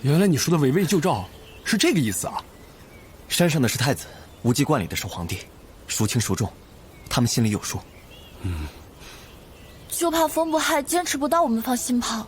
原来你说的围魏救赵是这个意思啊！山上的是太子，无极观里的是皇帝，孰轻孰重，他们心里有数。就怕风不害坚持不到我们放新炮。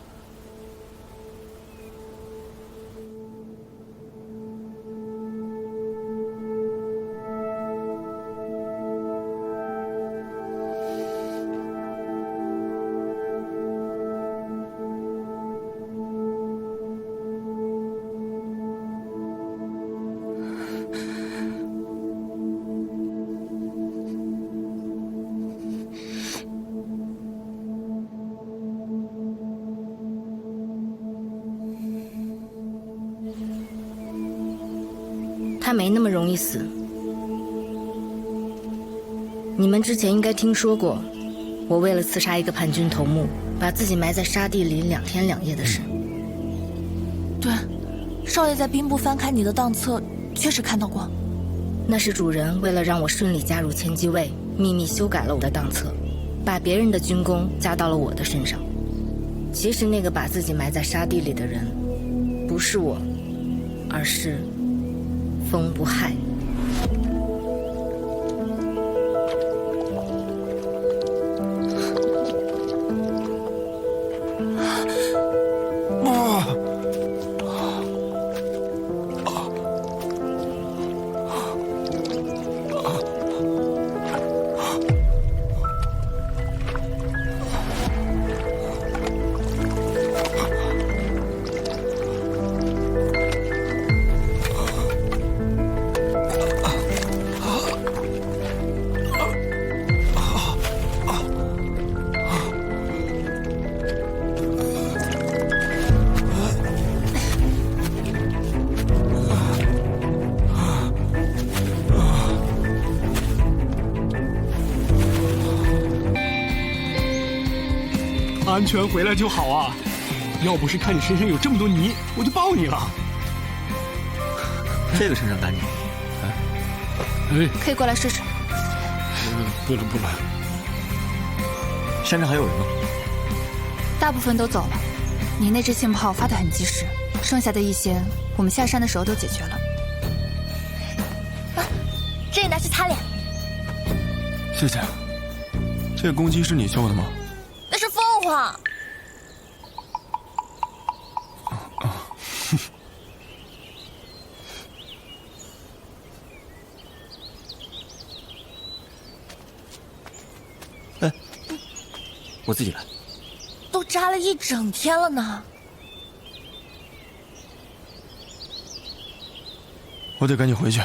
他没那么容易死。你们之前应该听说过，我为了刺杀一个叛军头目，把自己埋在沙地里2天2夜的事。对，少爷在兵部翻开你的档册，确实看到过。那是主人为了让我顺利加入千机卫，秘密修改了我的档册，把别人的军功加到了我的身上。其实那个把自己埋在沙地里的人，不是我，而是风不害。安全回来就好啊！要不是看你身上有这么多泥，我就抱你了。这个身上干净。可以过来试试。不了。山上还有人吗？大部分都走了，你那支信炮发得很及时，剩下的一些我们下山的时候都解决了。这个拿去擦脸。谢谢。这个公鸡是你绣的吗？那是凤凰。哎，我自己来。都扎了一整天了呢。我得赶紧回去。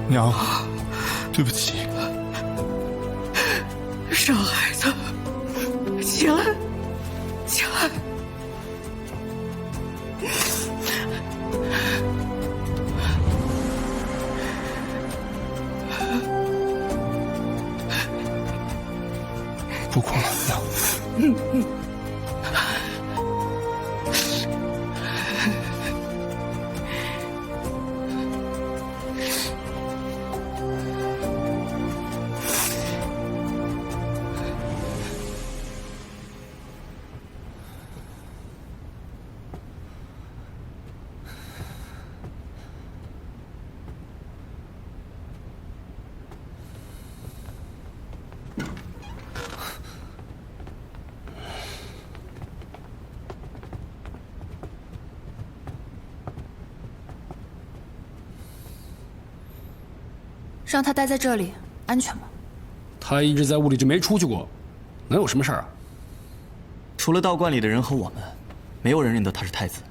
娘，对不起。傻孩子，起来，起来。不哭了，娘。让他待在这里，安全吗？他一直在屋里就没出去过，能有什么事儿啊？除了道观里的人和我们，没有人认得他是太子。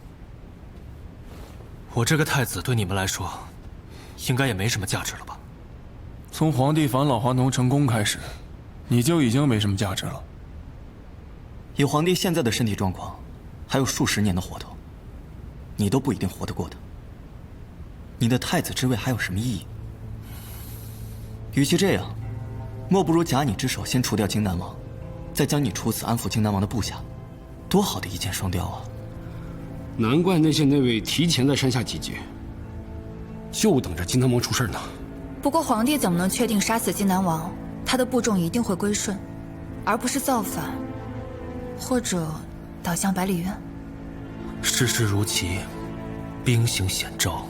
我这个太子对你们来说，应该也没什么价值了吧？从皇帝返老还童成功开始，你就已经没什么价值了。以皇帝现在的身体状况，还有数十年的活头，你都不一定活得过的。你的太子之位还有什么意义？与其这样，莫不如假你之手，先除掉荆南王，再将你处死，安抚荆南王的部下，多好的一箭双雕啊！难怪那些内卫提前在山下集结，就等着荆南王出事呢。不过皇帝怎么能确定杀死荆南王，他的部众一定会归顺，而不是造反，或者倒向百里渊？世事如棋，兵行险招。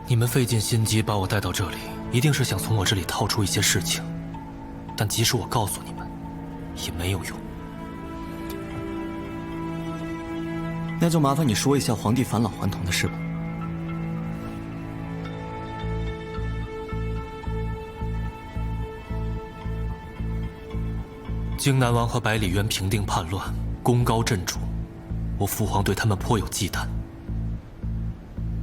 你们费尽心机把我带到这里，一定是想从我这里套出一些事情，但即使我告诉你们，也没有用。那就麻烦你说一下皇帝返老还童的事吧。荆南王和百里渊平定叛乱，功高震主，我父皇对他们颇有忌惮。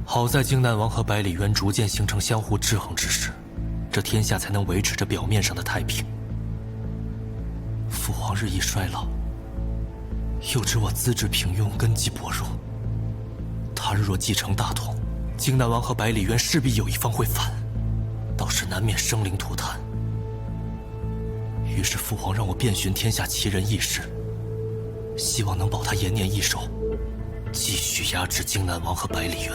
好在荆南王和百里渊逐渐形成相互制衡之势，这天下才能维持着表面上的太平。父皇日益衰老，又知我资质平庸，根基薄弱，他日若继承大统，荆南王和百里渊势必有一方会反，到时难免生灵涂炭。于是父皇让我遍寻天下奇人异士，希望能保他延年益寿，继续压制荆南王和百里渊。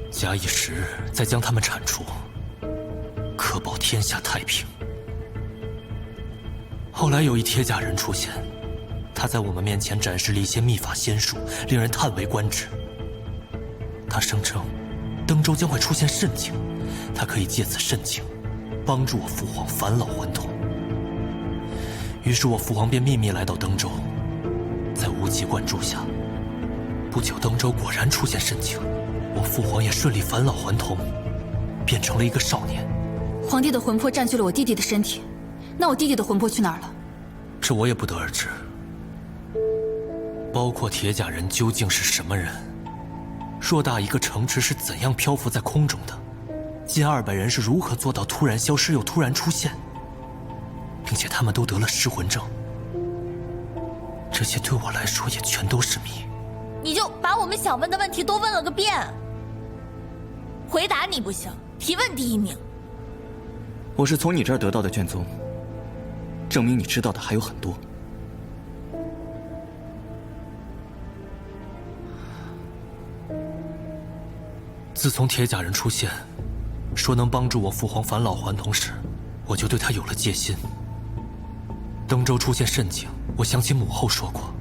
假以时日，再将他们铲除，可保天下太平。后来有一铁甲人出现，他在我们面前展示了一些秘法仙术，令人叹为观止。他声称，登州将会出现蜃景，他可以借此蜃景，帮助我父皇返老还童。于是我父皇便秘密来到登州，在无极观住下。不久，登州果然出现蜃景。我父皇也顺利返老还童，变成了一个少年。皇帝的魂魄占据了我弟弟的身体，那我弟弟的魂魄去哪儿了？这我也不得而知。包括铁甲人究竟是什么人？偌大一个城池是怎样漂浮在空中的？近200人是如何做到突然消失又突然出现？并且他们都得了失魂症。这些对我来说也全都是谜。你就把我们想问的问题都问了个遍。回答你不行，提问第一名。我是从你这儿得到的卷宗，证明你知道的还有很多。自从铁甲人出现，说能帮助我父皇返老还童时，我就对他有了戒心。登州出现蜃景，我想起母后说过，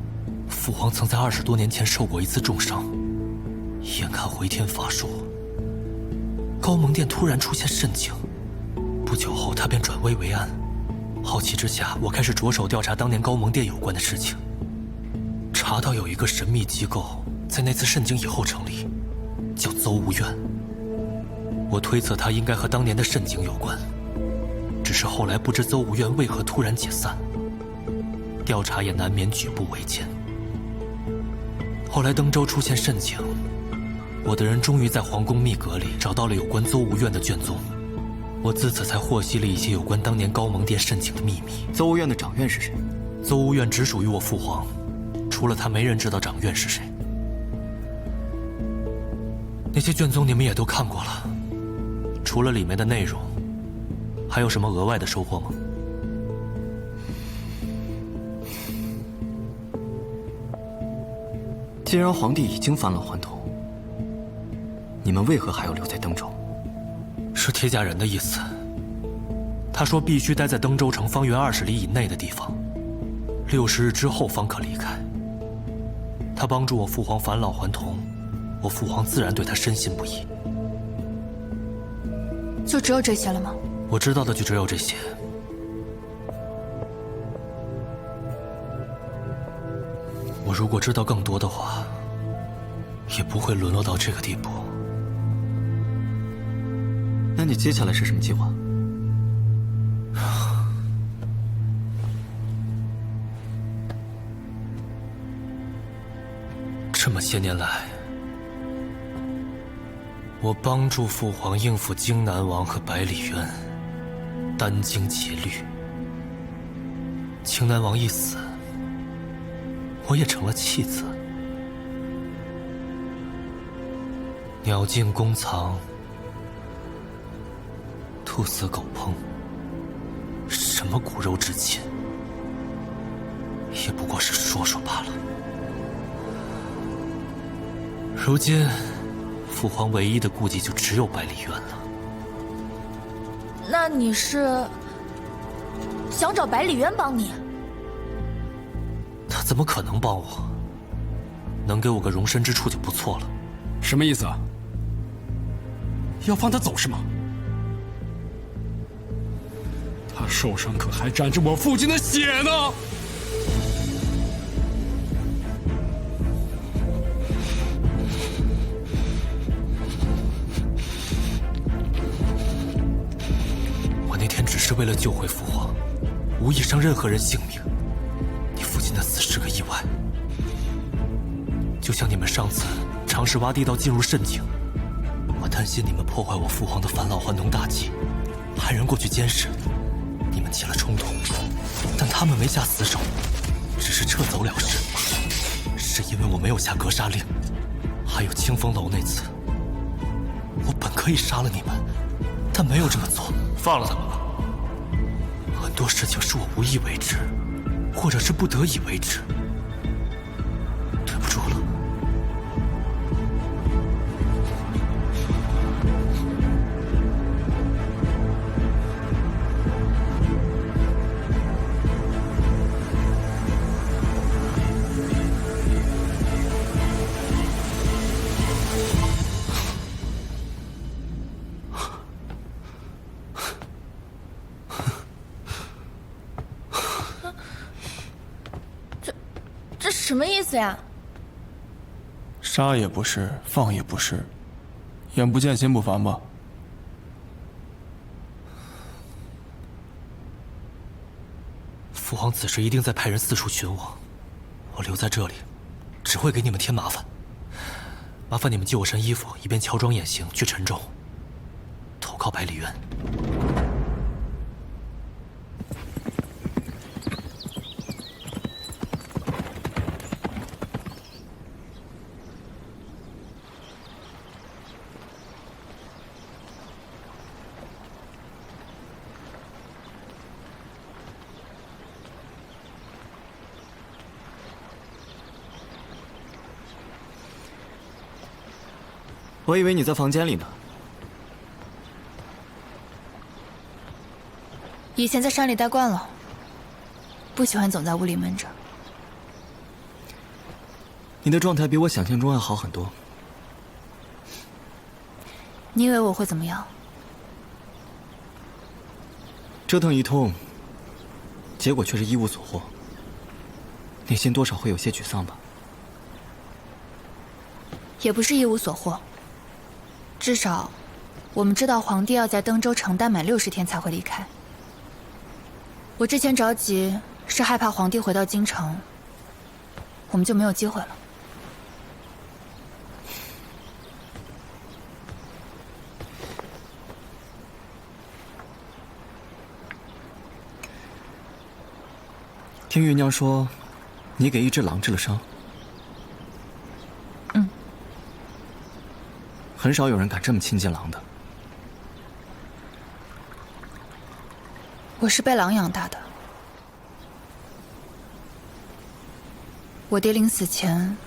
父皇曾在20多年前受过一次重伤，眼看回天乏术。高蒙殿突然出现蜃景，不久后他便转危为安。好奇之下，我开始着手调查当年高蒙殿有关的事情，查到有一个神秘机构在那次蜃景以后成立，叫邹无怨。我推测他应该和当年的蜃景有关，只是后来不知邹无怨为何突然解散，调查也难免举步维艰。后来登州出现慎情，我的人终于在皇宫密阁里找到了有关邹无怨的卷宗，我自此才获悉了一些有关当年高蒙殿慎情的秘密。邹无怨的长院是谁？邹无怨只属于我父皇，除了他，没人知道长院是谁。那些卷宗你们也都看过了，除了里面的内容，还有什么额外的收获吗？既然皇帝已经返老还童，你们为何还要留在登州？是铁甲人的意思。他说必须待在登州城方圆20里以内的地方，60日之后方可离开。他帮助我父皇返老还童，我父皇自然对他深信不疑。就只有这些了吗？我知道的就只有这些。我如果知道更多的话，也不会沦落到这个地步。那你接下来是什么计划？这么些年来，我帮助父皇应付荆南王和百里渊，殚精竭虑。荆南王一死，我也成了弃子。鸟尽弓藏，兔死狗烹，什么骨肉至亲，也不过是说说罢了。如今，父皇唯一的顾忌就只有百里渊了。那你是想找百里渊帮你？他怎么可能帮我？能给我个容身之处就不错了。什么意思啊？要放他走是吗？他手上可还沾着我父亲的血呢！我那天只是为了救回父皇，无意伤任何人性命。你父亲的死是个意外，就像你们上次尝试挖地道进入慎境，我担心你们破坏我父皇的返老还童大计，派人过去监视，你们起了冲突，但他们没下死手，只是撤走了事。是因为我没有下格杀令。还有清风楼那次，我本可以杀了你们，但没有这么做。放了他们吧。很多事情是我无意为之，或者是不得已为之。对不住了。这什么意思呀？杀也不是，放也不是，眼不见心不烦吧？父皇此时一定在派人四处寻我，我留在这里，只会给你们添麻烦。麻烦你们借我身衣服，以便乔装演行去陈州，投靠百里渊。我以为你在房间里呢。以前在山里待惯了，不喜欢总在屋里闷着。你的状态比我想象中要好很多。你以为我会怎么样？折腾一通，结果却是一无所获，内心多少会有些沮丧吧？也不是一无所获。至少，我们知道皇帝要在登州城待满60天才会离开。我之前着急是害怕皇帝回到京城，我们就没有机会了。听芸娘说，你给一只狼治了伤。嗯。很少有人敢这么亲近狼的。我是被狼养大的。我爹临死前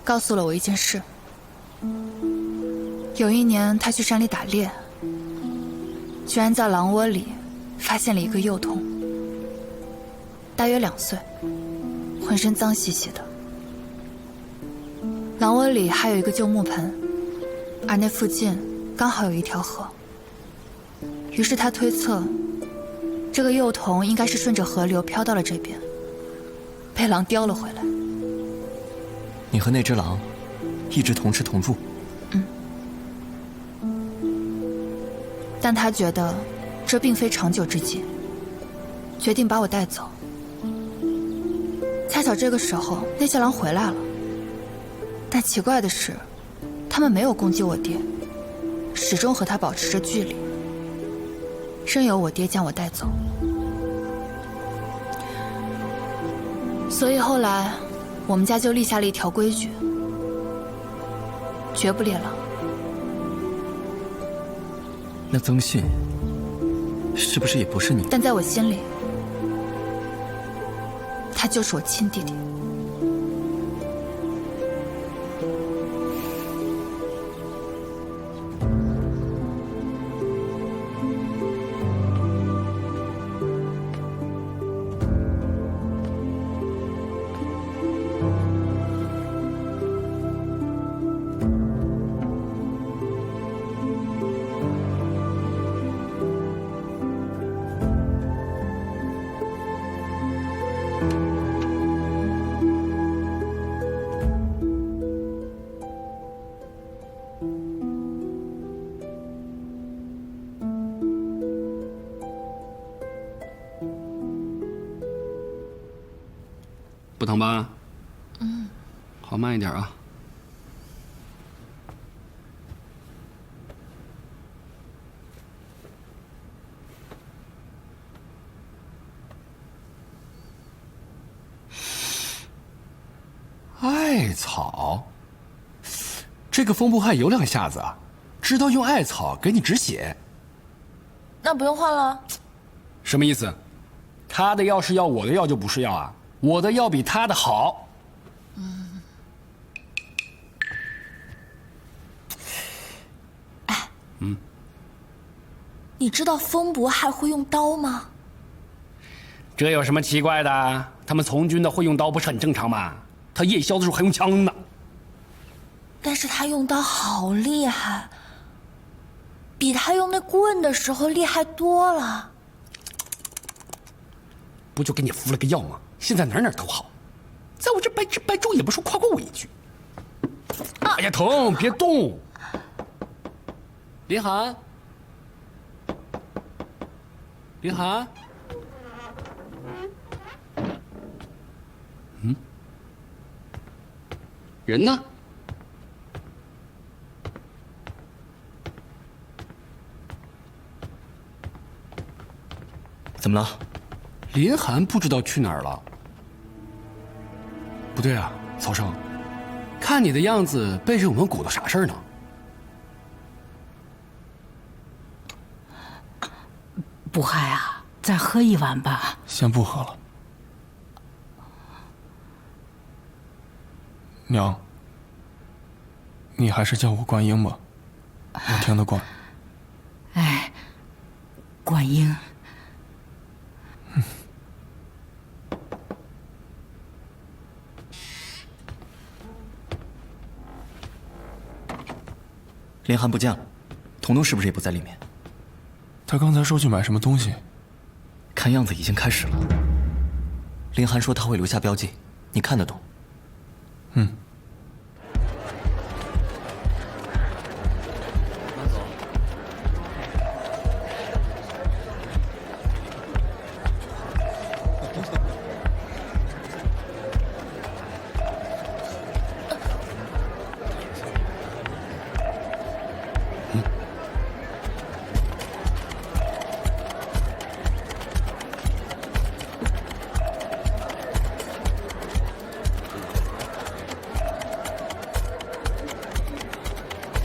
告诉了我一件事。有一年他去山里打猎，居然在狼窝里发现了一个幼童，大约2岁，浑身脏兮兮的。狼窝里还有一个旧木盆，而那附近刚好有一条河。于是他推测，这个幼童应该是顺着河流飘到了这边，被狼叼了回来。你和那只狼一直同吃同住？但他觉得这并非长久之计，决定把我带走。恰巧这个时候，那些狼回来了，但奇怪的是，他们没有攻击我爹，始终和他保持着距离，任由我爹将我带走。所以后来，我们家就立下了一条规矩：绝不猎狼。那曾信是不是也不是你？但在我心里，他就是我亲弟弟。不疼吧？好，慢一点啊。艾草，这个风不害有2下子啊，知道用艾草给你止血。那不用换了。什么意思？他的药是药，我的药就不是药啊？我的药比他的好。你知道风不害会用刀吗？这有什么奇怪的？他们从军的会用刀，不是很正常吗？他夜宵的时候还用枪呢。但是他用刀好厉害，比他用那棍的时候厉害多了。不就给你敷了个药吗？现在哪都好，在我这白吃白住也不说夸过我一句。哎呀，疼！别动。林寒，林寒，人呢？怎么了？林寒不知道去哪儿了。不对啊，曹生，看你的样子，背着我们鼓捣啥事儿呢？不害啊，再喝一碗吧。先不喝了。娘，你还是叫我观音吧，我听得惯。哎，观音。林寒不见了，彤彤是不是也不在里面？他刚才说去买什么东西，看样子已经开始了。林寒说他会留下标记，你看得懂？嗯。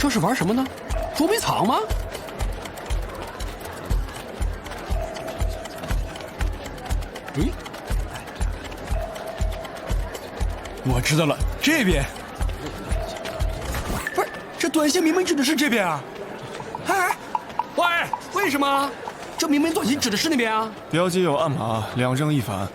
这是玩什么呢？捉迷藏吗？诶，我知道了，这边。不是，这短信明明指的是这边啊！哎，喂，为什么？这明明短信指的是那边啊！标记有暗码，两正一反。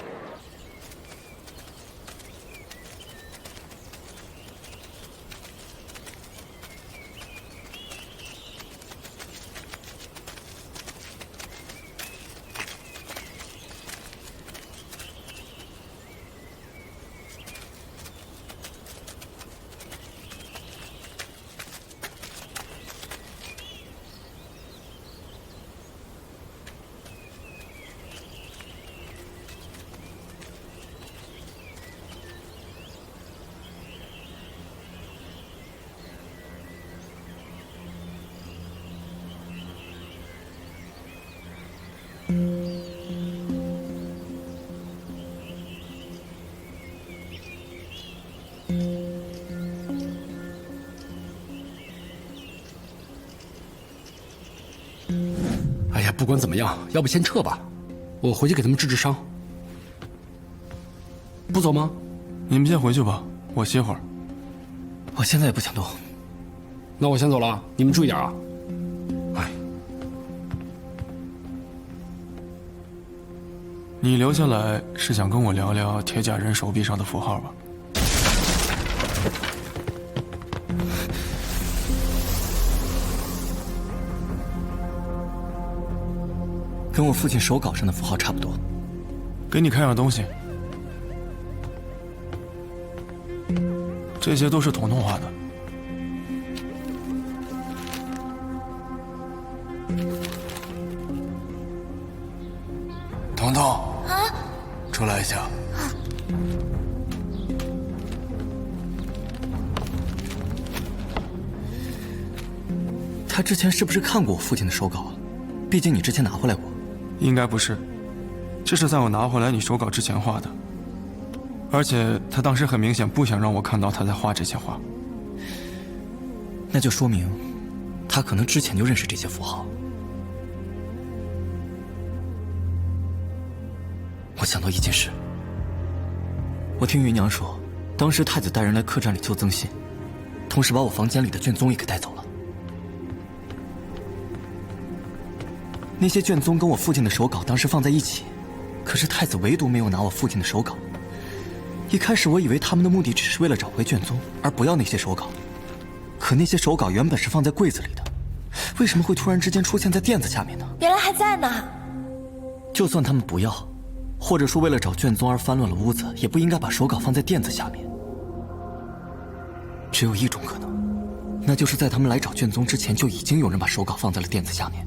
哎呀，不管怎么样，要不先撤吧，我回去给他们治治伤。不走吗？你们先回去吧，我歇会儿。我现在也不想动。那我先走了，你们注意点啊。哎，你留下来是想跟我聊聊铁甲人手臂上的符号吧？跟我父亲手稿上的符号差不多。给你看样东西，这些都是彤彤画的。彤彤，出来一下。他之前是不是看过我父亲的手稿啊？毕竟你之前拿回来过。应该不是，这是在我拿回来你手稿之前画的，而且他当时很明显不想让我看到他在画这些画。那就说明，他可能之前就认识这些符号。我想到一件事，我听芸娘说，当时太子带人来客栈里救曾信，同时把我房间里的卷宗也给带走了。那些卷宗跟我父亲的手稿当时放在一起，可是太子唯独没有拿我父亲的手稿。一开始我以为他们的目的只是为了找回卷宗，而不要那些手稿。可那些手稿原本是放在柜子里的，为什么会突然之间出现在垫子下面呢？原来还在呢。就算他们不要，或者说为了找卷宗而翻乱了屋子，也不应该把手稿放在垫子下面。只有一种可能，那就是在他们来找卷宗之前，就已经有人把手稿放在了垫子下面。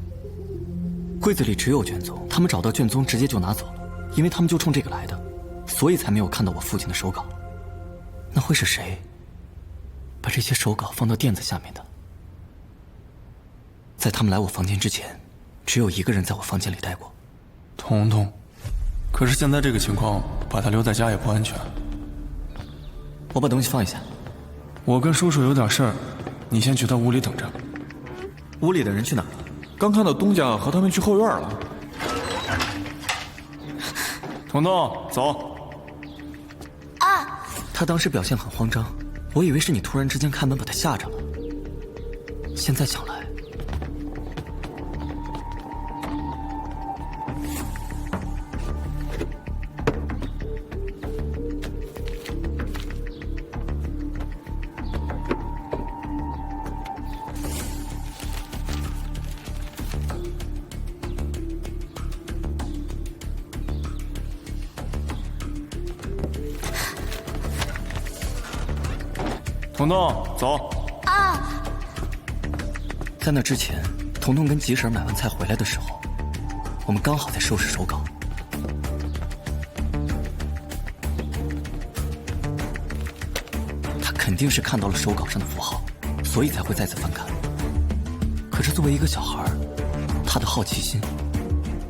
柜子里只有卷宗，他们找到卷宗直接就拿走了，因为他们就冲这个来的，所以才没有看到我父亲的手稿。那会是谁把这些手稿放到垫子下面的？在他们来我房间之前，只有一个人在我房间里待过。彤彤，可是现在这个情况，把他留在家也不安全。我把东西放一下。我跟叔叔有点事儿，你先去他屋里等着。屋里的人去哪儿了？刚看到东家和他们去后院了。彤彤，走。他当时表现很慌张，我以为是你突然之间开门把他吓着了。现在想来，彤彤，走。在那之前，彤彤跟吉婶买完菜回来的时候，我们刚好在收拾手稿。他肯定是看到了手稿上的符号，所以才会再次翻看。可是作为一个小孩，他的好奇心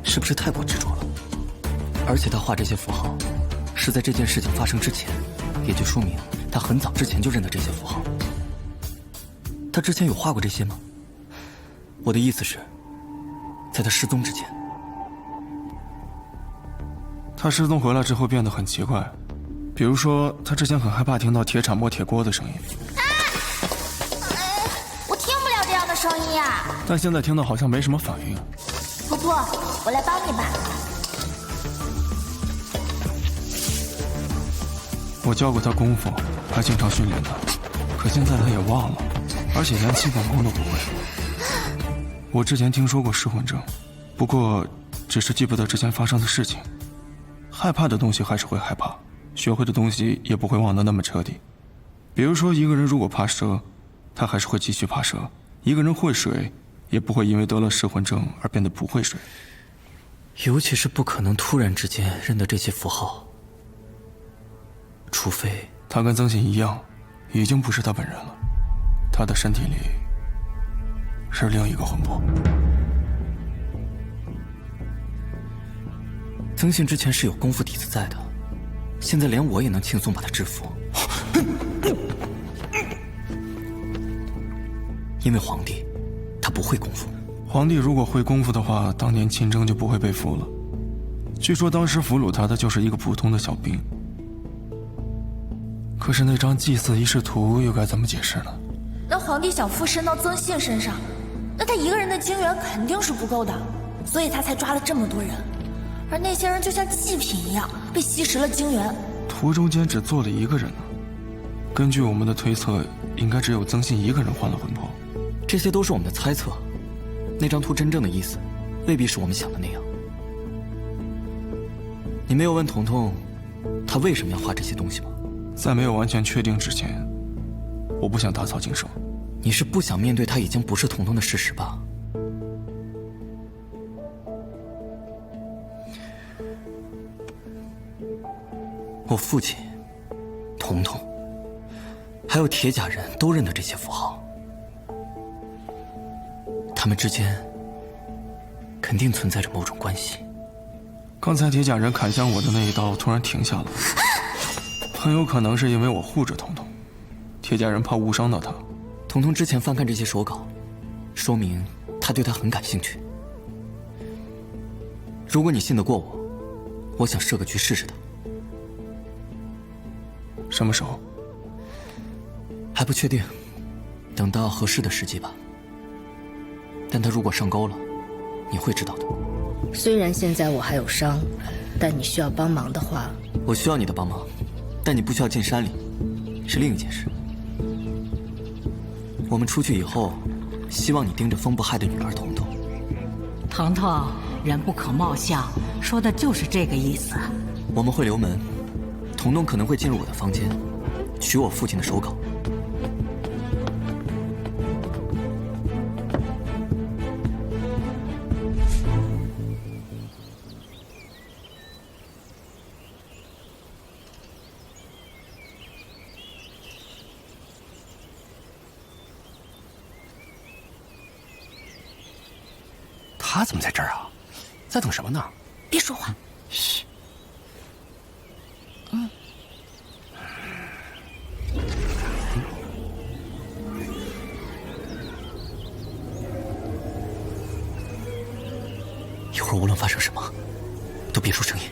是不是太过执着了？而且他画这些符号，是在这件事情发生之前，也就说明他很早之前就认得这些符号。他之前有画过这些吗？我的意思是，在他失踪之前。他失踪回来之后变得很奇怪，比如说，他之前很害怕听到铁铲磨铁锅的声音。我听不了这样的声音呀。但现在听到好像没什么反应。婆婆，我来帮你吧。我教过他功夫，还经常训练他，可现在他也忘了，而且连基本功都不会。我之前听说过失魂症，不过只是记不得之前发生的事情。害怕的东西还是会害怕，学会的东西也不会忘得那么彻底。比如说，一个人如果怕蛇，他还是会继续怕蛇；一个人会水，也不会因为得了失魂症而变得不会水。尤其是不可能突然之间认得这些符号，除非他跟曾信一样，已经不是他本人了，他的身体里是另一个魂魄。曾信之前是有功夫底子在的，现在连我也能轻松把他制服。因为皇帝，他不会功夫。皇帝如果会功夫的话，当年秦征就不会被俘了。据说当时俘虏他的就是一个普通的小兵。可是那张祭祀仪式图又该怎么解释呢？那皇帝想附身到曾信身上，那他一个人的精元肯定是不够的，所以他才抓了这么多人。而那些人就像祭品一样被吸食了精元。图中间只做了一个人呢。根据我们的推测，应该只有曾信一个人换了魂魄。这些都是我们的猜测，那张图真正的意思未必是我们想的那样。你没有问彤彤，他为什么要画这些东西吗？在没有完全确定之前，我不想打草惊蛇。你是不想面对他已经不是彤彤的事实吧？我父亲、彤彤，还有铁甲人都认得这些符号，他们之间肯定存在着某种关系。刚才铁甲人砍向我的那一刀突然停下了，很有可能是因为我护着彤彤，铁甲人怕误伤到他。彤彤之前翻看这些手稿，说明他对他很感兴趣。如果你信得过我，我想设个局试试他。什么时候？还不确定，等到合适的时机吧。但他如果上钩了，你会知道的。虽然现在我还有伤，但你需要帮忙的话，我需要你的帮忙，但你不需要进山里，是另一件事。我们出去以后，希望你盯着风不害的女儿彤彤。彤彤，人不可貌相，说的就是这个意思。我们会留门，彤彤可能会进入我的房间，取我父亲的手稿。他怎么在这儿啊？在等什么呢？别说话。嘘。一会儿无论发生什么，都别出声音。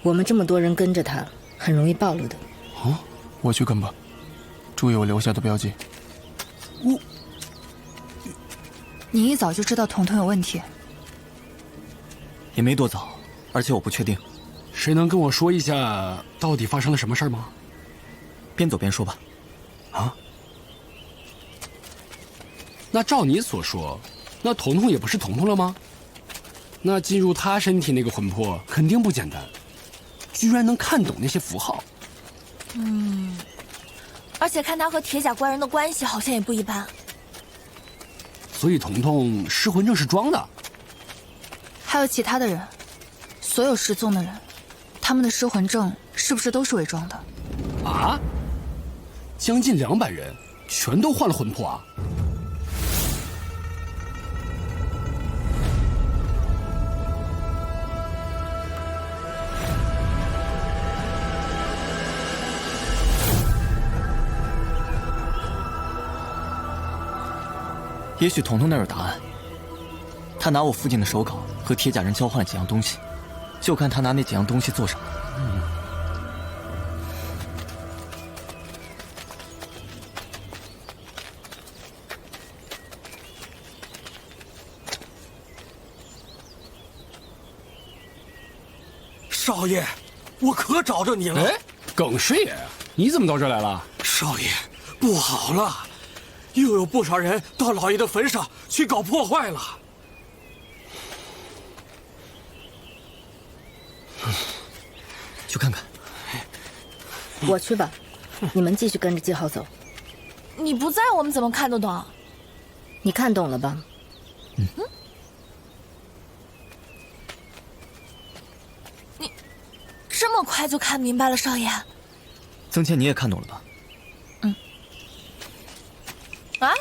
我们这么多人跟着他，很容易暴露的。哦，我去跟吧，注意我留下的标记。你一早就知道彤彤有问题？也没多早，而且我不确定。谁能跟我说一下到底发生了什么事吗？边走边说吧。啊？那照你所说，那彤彤也不是彤彤了吗？那进入他身体那个魂魄肯定不简单，居然能看懂那些符号。而且看他和铁甲怪人的关系好像也不一般。所以彤彤失魂症是装的。还有其他的人，所有失踪的人，他们的失魂症是不是都是伪装的？啊？将近200人，全都换了魂魄啊？也许彤彤那儿有答案。他拿我父亲的手稿和铁甲人交换了几样东西，就看他拿那几样东西做什么。少爷，我可找着你了！哎，耿师爷，你怎么到这儿来了？少爷，不好了，又有不少人到老爷的坟上去搞破坏了。去看看。我去吧，你们继续跟着记号走。你不在，我们怎么看得懂？你看懂了吧？你这么快就看明白了，少爷？曾倩，你也看懂了吧？啊？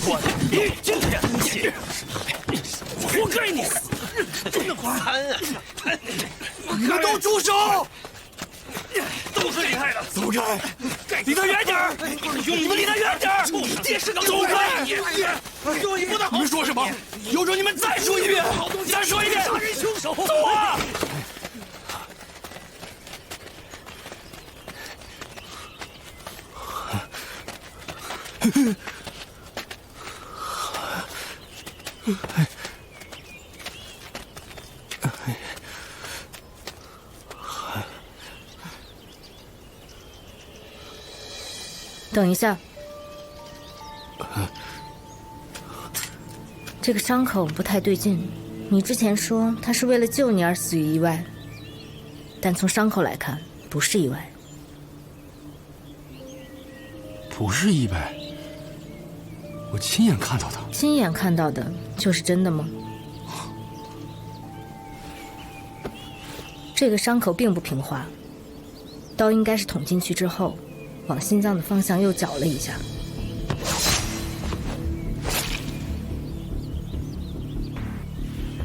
我你今天活该你死！真的快！你们都住手！都是厉害的，走开！离他远点儿！你们离他远点儿！爹是个走开！你不能！你们说什么？有种你们再说一遍！再说一遍！杀人凶手！走啊！等一下，这个伤口不太对劲。你之前说他是为了救你而死于意外，但从伤口来看，不是意外。不是意外，我亲眼看到的。亲眼看到的就是真的吗？这个伤口并不平滑，刀应该是捅进去之后，往心脏的方向又绞了一下。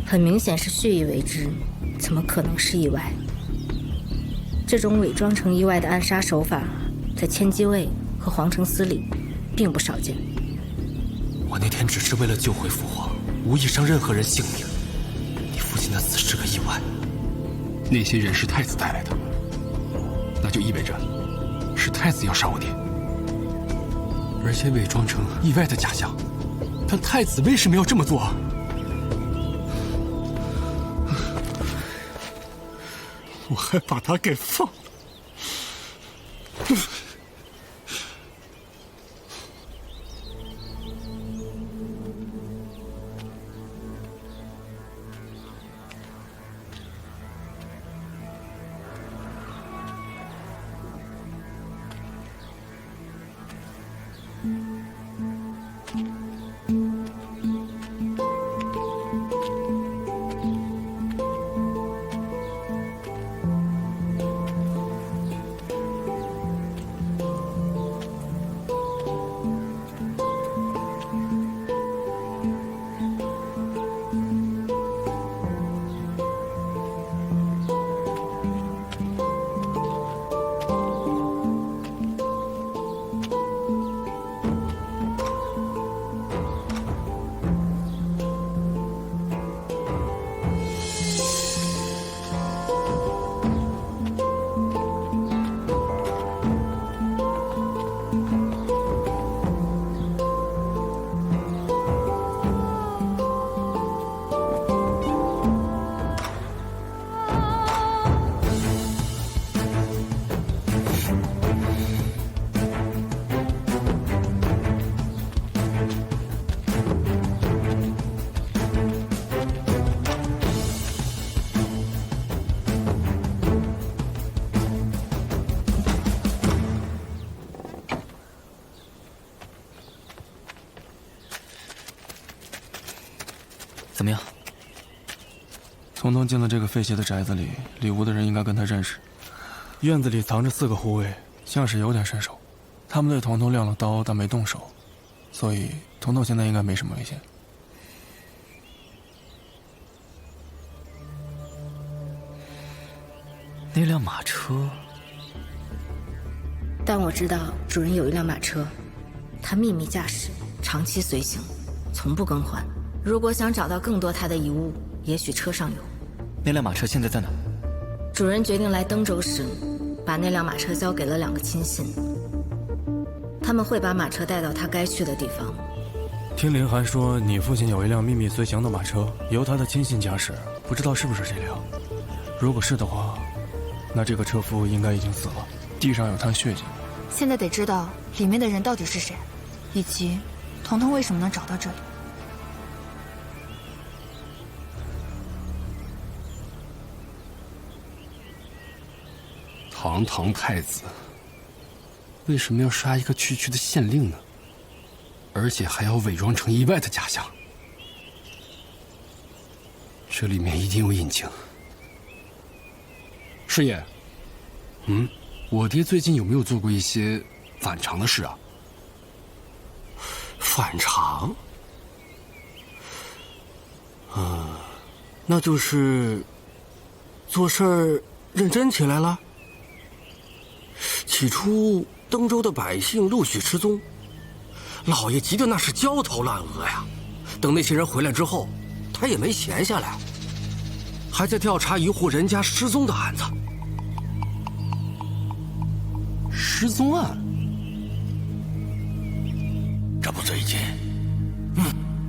很明显是蓄意为之，怎么可能是意外？这种伪装成意外的暗杀手法，在千机卫和皇城司里并不少见。我那天只是为了救回父皇，无意伤任何人性命。你父亲的死是个意外。那些人是太子带来的，那就意味着是太子要杀我爹，而且伪装成意外的假象。但太子为什么要这么做？我还把他给放。怎么样？从东进了这个废弃的宅子里，里屋的人应该跟他认识。院子里藏着4个护卫，像是有点身手。他们对彤彤亮了刀，但没动手，所以彤彤现在应该没什么危险。那辆马车，但我知道主人有一辆马车，他秘密驾驶，长期随行，从不更换。如果想找到更多他的遗物，也许车上有。那辆马车现在在哪？主人决定来登州时，把那辆马车交给了2个亲信，他们会把马车带到他该去的地方。听林寒说，你父亲有一辆秘密随行的马车，由他的亲信驾驶，不知道是不是这辆。如果是的话，那这个车夫应该已经死了，地上有滩血迹。现在得知道里面的人到底是谁，以及彤彤为什么能找到这里。堂堂太子，为什么要杀一个区区的县令呢？而且还要伪装成意外的假象。这里面一定有隐情。师爷，我爹最近有没有做过一些反常的事啊？反常？那就是做事儿认真起来了。起初登州的百姓陆续失踪，老爷急得那是焦头烂额呀。等那些人回来之后，他也没闲下来，还在调查一户人家失踪的案子。失踪案？这不最近，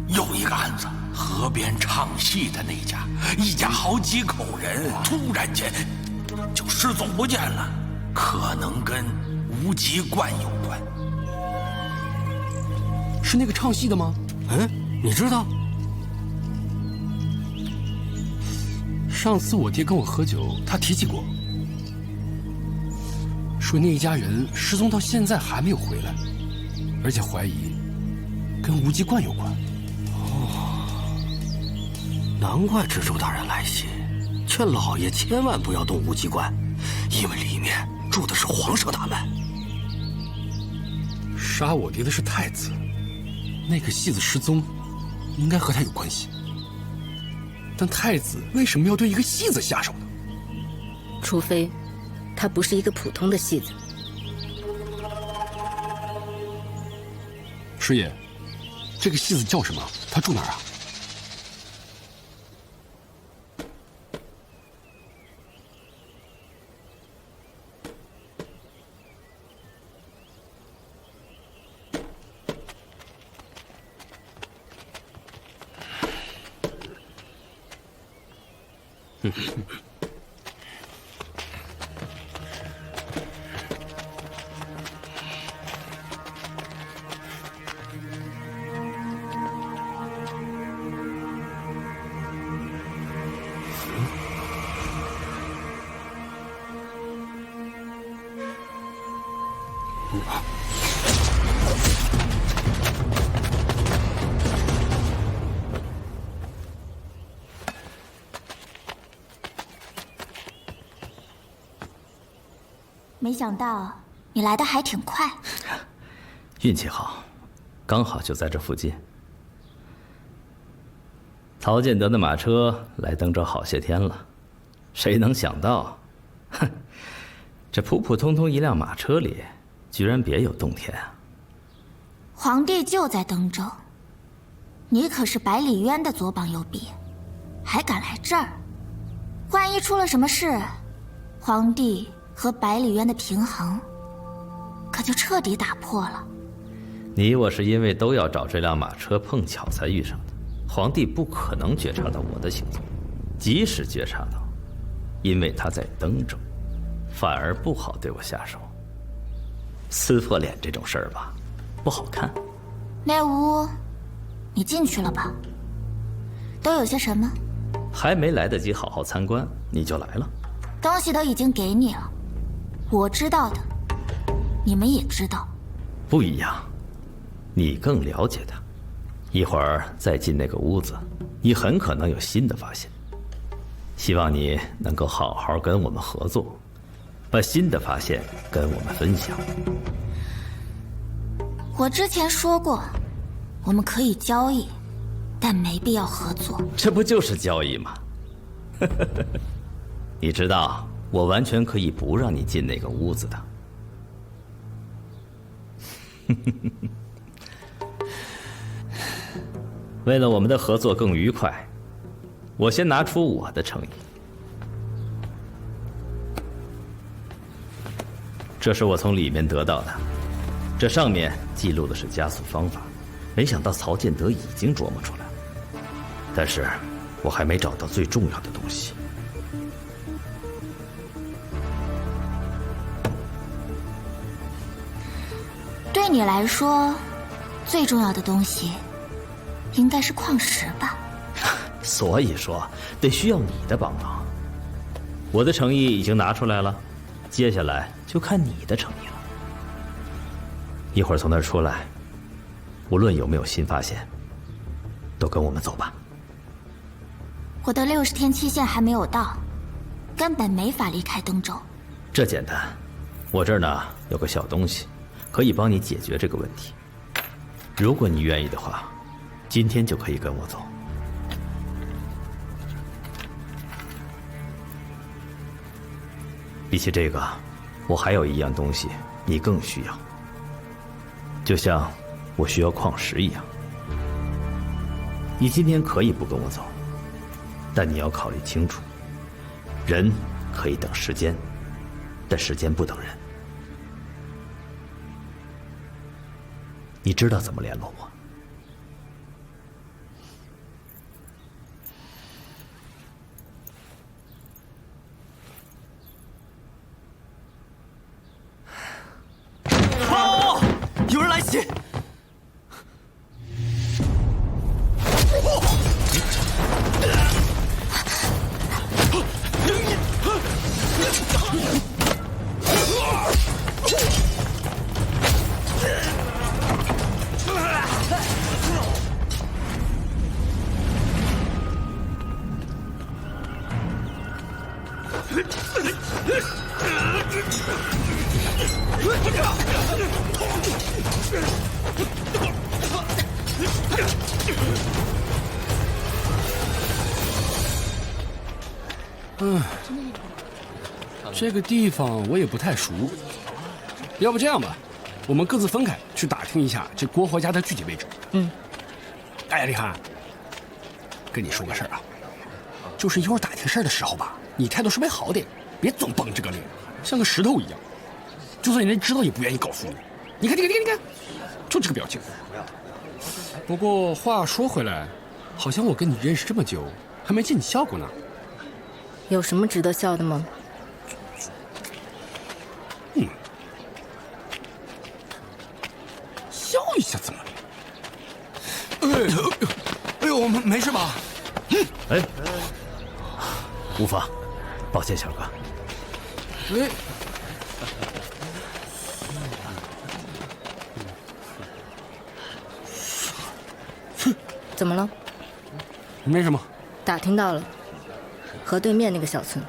又一个案子，河边唱戏的那家，一家好几口人突然间就失踪不见了，可能跟无极观有关。是那个唱戏的吗？你知道？上次我爹跟我喝酒，他提起过，说那一家人失踪到现在还没有回来，而且怀疑跟无极观有关。难怪知州大人来信，劝老爷千万不要动无极观，因为里面住的是皇上他们。杀我爹的是太子，那个戏子失踪，应该和他有关系。但太子为什么要对一个戏子下手呢？除非他不是一个普通的戏子。师爷，这个戏子叫什么？他住哪儿啊？没想到你来的还挺快。运气好，刚好就在这附近。曹建德的马车来登州好些天了，谁能想到，这普普通通一辆马车里，居然别有洞天啊！皇帝就在登州，你可是百里渊的左膀右臂，还敢来这儿？万一出了什么事，皇帝和百里渊的平衡可就彻底打破了。你我是因为都要找这辆马车碰巧才遇上的，皇帝不可能觉察到我的行踪，即使觉察到，因为他在登州，反而不好对我下手。撕破脸这种事儿吧，不好看。那屋，你进去了吧？都有些什么？还没来得及好好参观，你就来了。东西都已经给你了，我知道的，你们也知道。不一样，你更了解他。一会儿再进那个屋子，你很可能有新的发现。希望你能够好好跟我们合作，把新的发现跟我们分享。我之前说过，我们可以交易，但没必要合作。这不就是交易吗？你知道，我完全可以不让你进那个屋子的。为了我们的合作更愉快，我先拿出我的诚意。这是我从里面得到的，这上面记录的是加速方法，没想到曹建德已经琢磨出来了，但是我还没找到最重要的东西。对你来说，最重要的东西应该是矿石吧？所以说，得需要你的帮忙。我的诚意已经拿出来了，接下来就看你的诚意了。一会儿从那儿出来，无论有没有新发现，都跟我们走吧。我的60天期限还没有到，根本没法离开登州。这简单，我这儿呢有个小东西，可以帮你解决这个问题。如果你愿意的话，今天就可以跟我走。比起这个，我还有一样东西你更需要，就像我需要矿石一样。你今天可以不跟我走，但你要考虑清楚，人可以等时间，但时间不等人。你知道怎么联络我？哦，有人来袭！这个地方我也不太熟，要不这样吧，我们各自分开去打听一下这郭侯家的具体位置。哎，李涵，跟你说个事儿啊，就是一会儿打听事儿的时候吧，你态度稍微好点，别总绷着个脸，像个石头一样。就算人知道也不愿意告诉你。你看，就这个表情。不过话说回来，好像我跟你认识这么久，还没见你笑过呢。有什么值得笑的吗？笑一下怎么了？哎呦，没事吧？哎，无妨，抱歉，小哥。哎。怎么了？没什么。打听到了，河对面那个小村。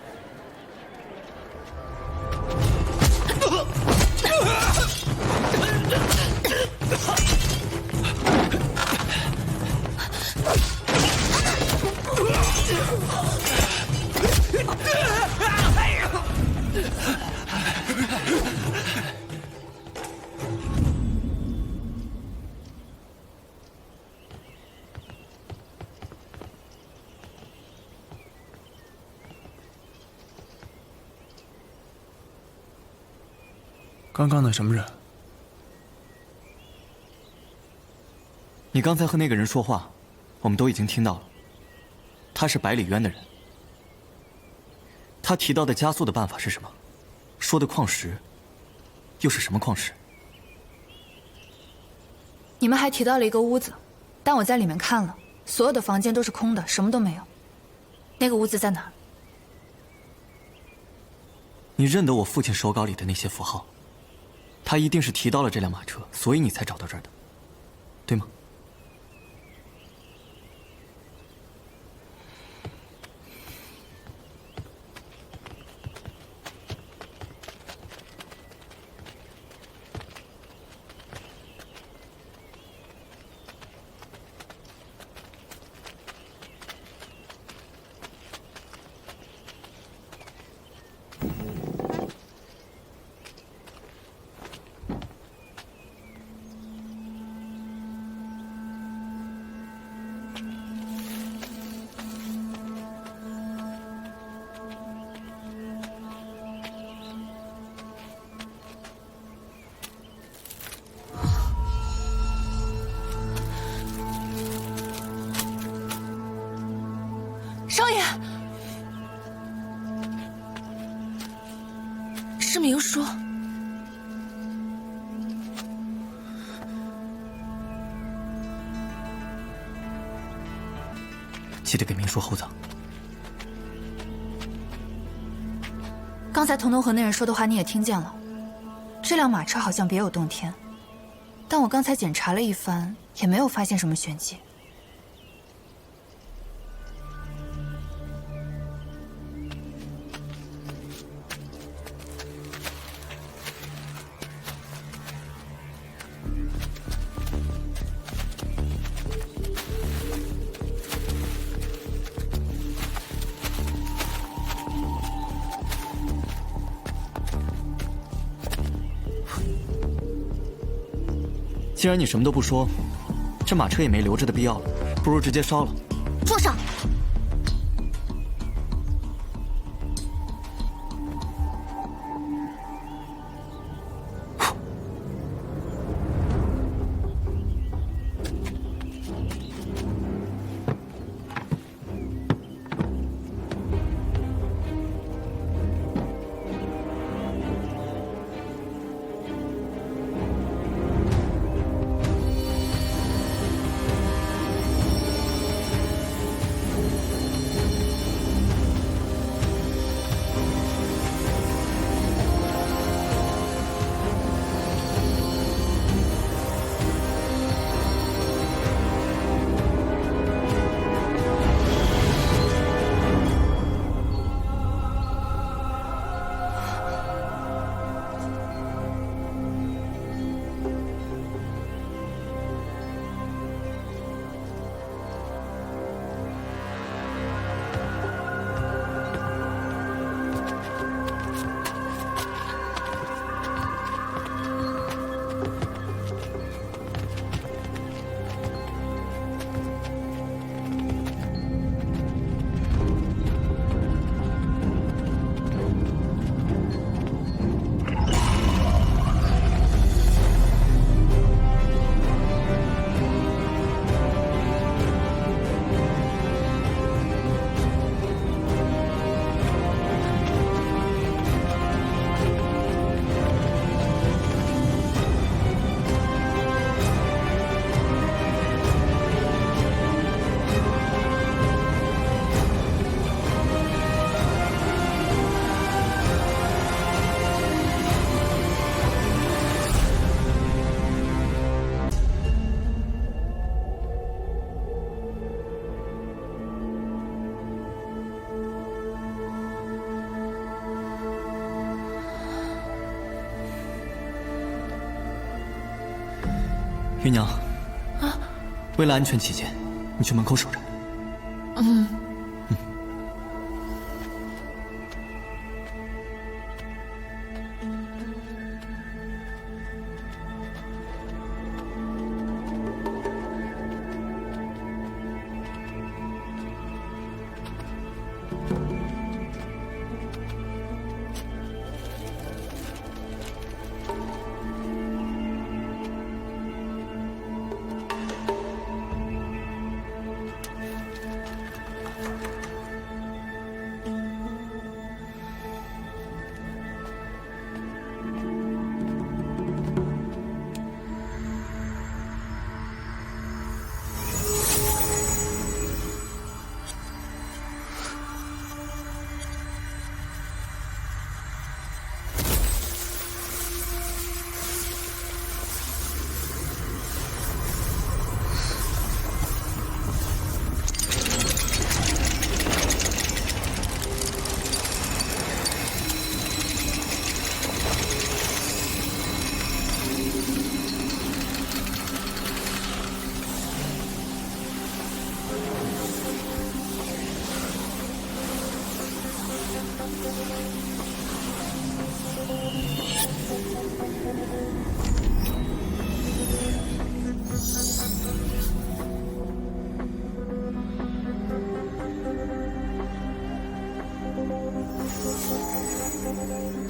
刚刚那什么人？你刚才和那个人说话，我们都已经听到了。他是百里渊的人。他提到的加速的办法是什么？说的矿石，又是什么矿石？你们还提到了一个屋子，但我在里面看了，所有的房间都是空的，什么都没有。那个屋子在哪儿？你认得我父亲手稿里的那些符号？他一定是提到了这辆马车，所以你才找到这儿的，对吗？记得给明叔厚葬。刚才童童和那人说的话你也听见了，这辆马车好像别有洞天，但我刚才检查了一番，也没有发现什么玄机。既然你什么都不说，这马车也没留着的必要了，不如直接烧了。住手！芸娘，为了安全起见，你去门口守着。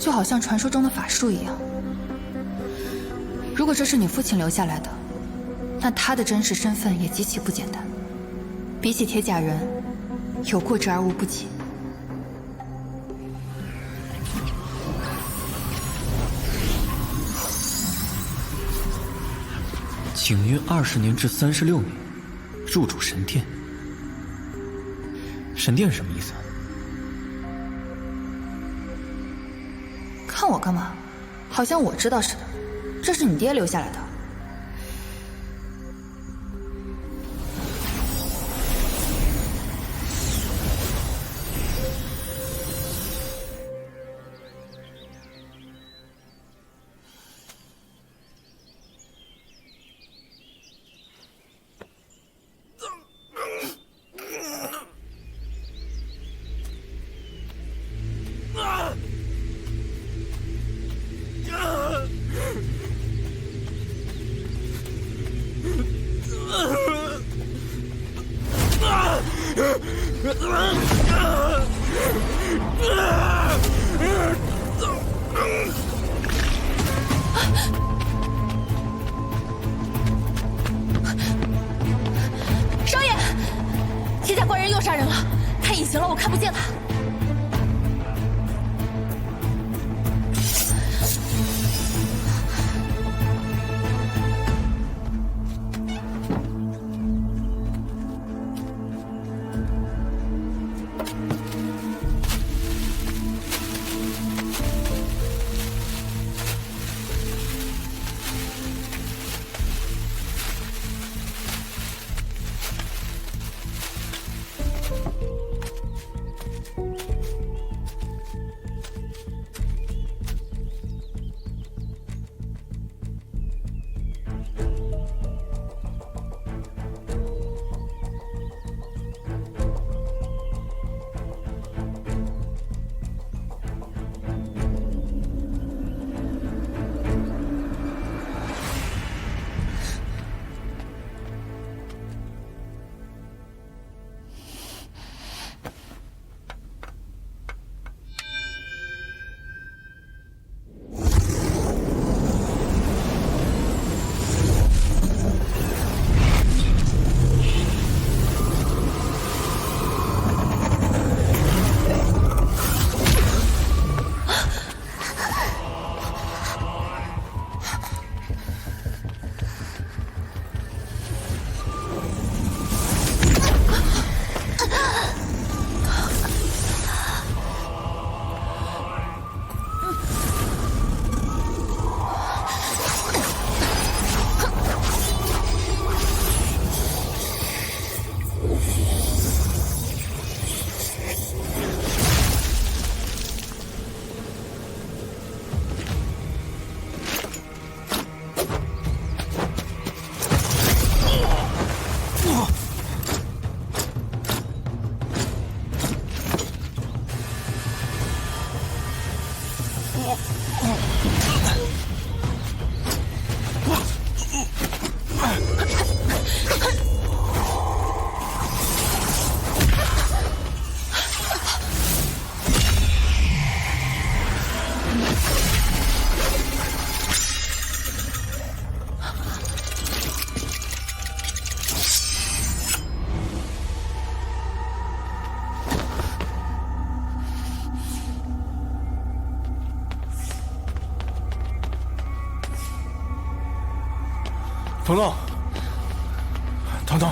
就好像传说中的法术一样。如果这是你父亲留下来的，那他的真实身份也极其不简单。比起铁甲人，有过之而无不及。景约20年至36年，入主神殿。神殿是什么意思？看我干嘛？好像我知道似的。这是你爹留下来的。少爷，铁甲怪人又杀人了，他隐形了，我看不见他。彤彤，彤彤，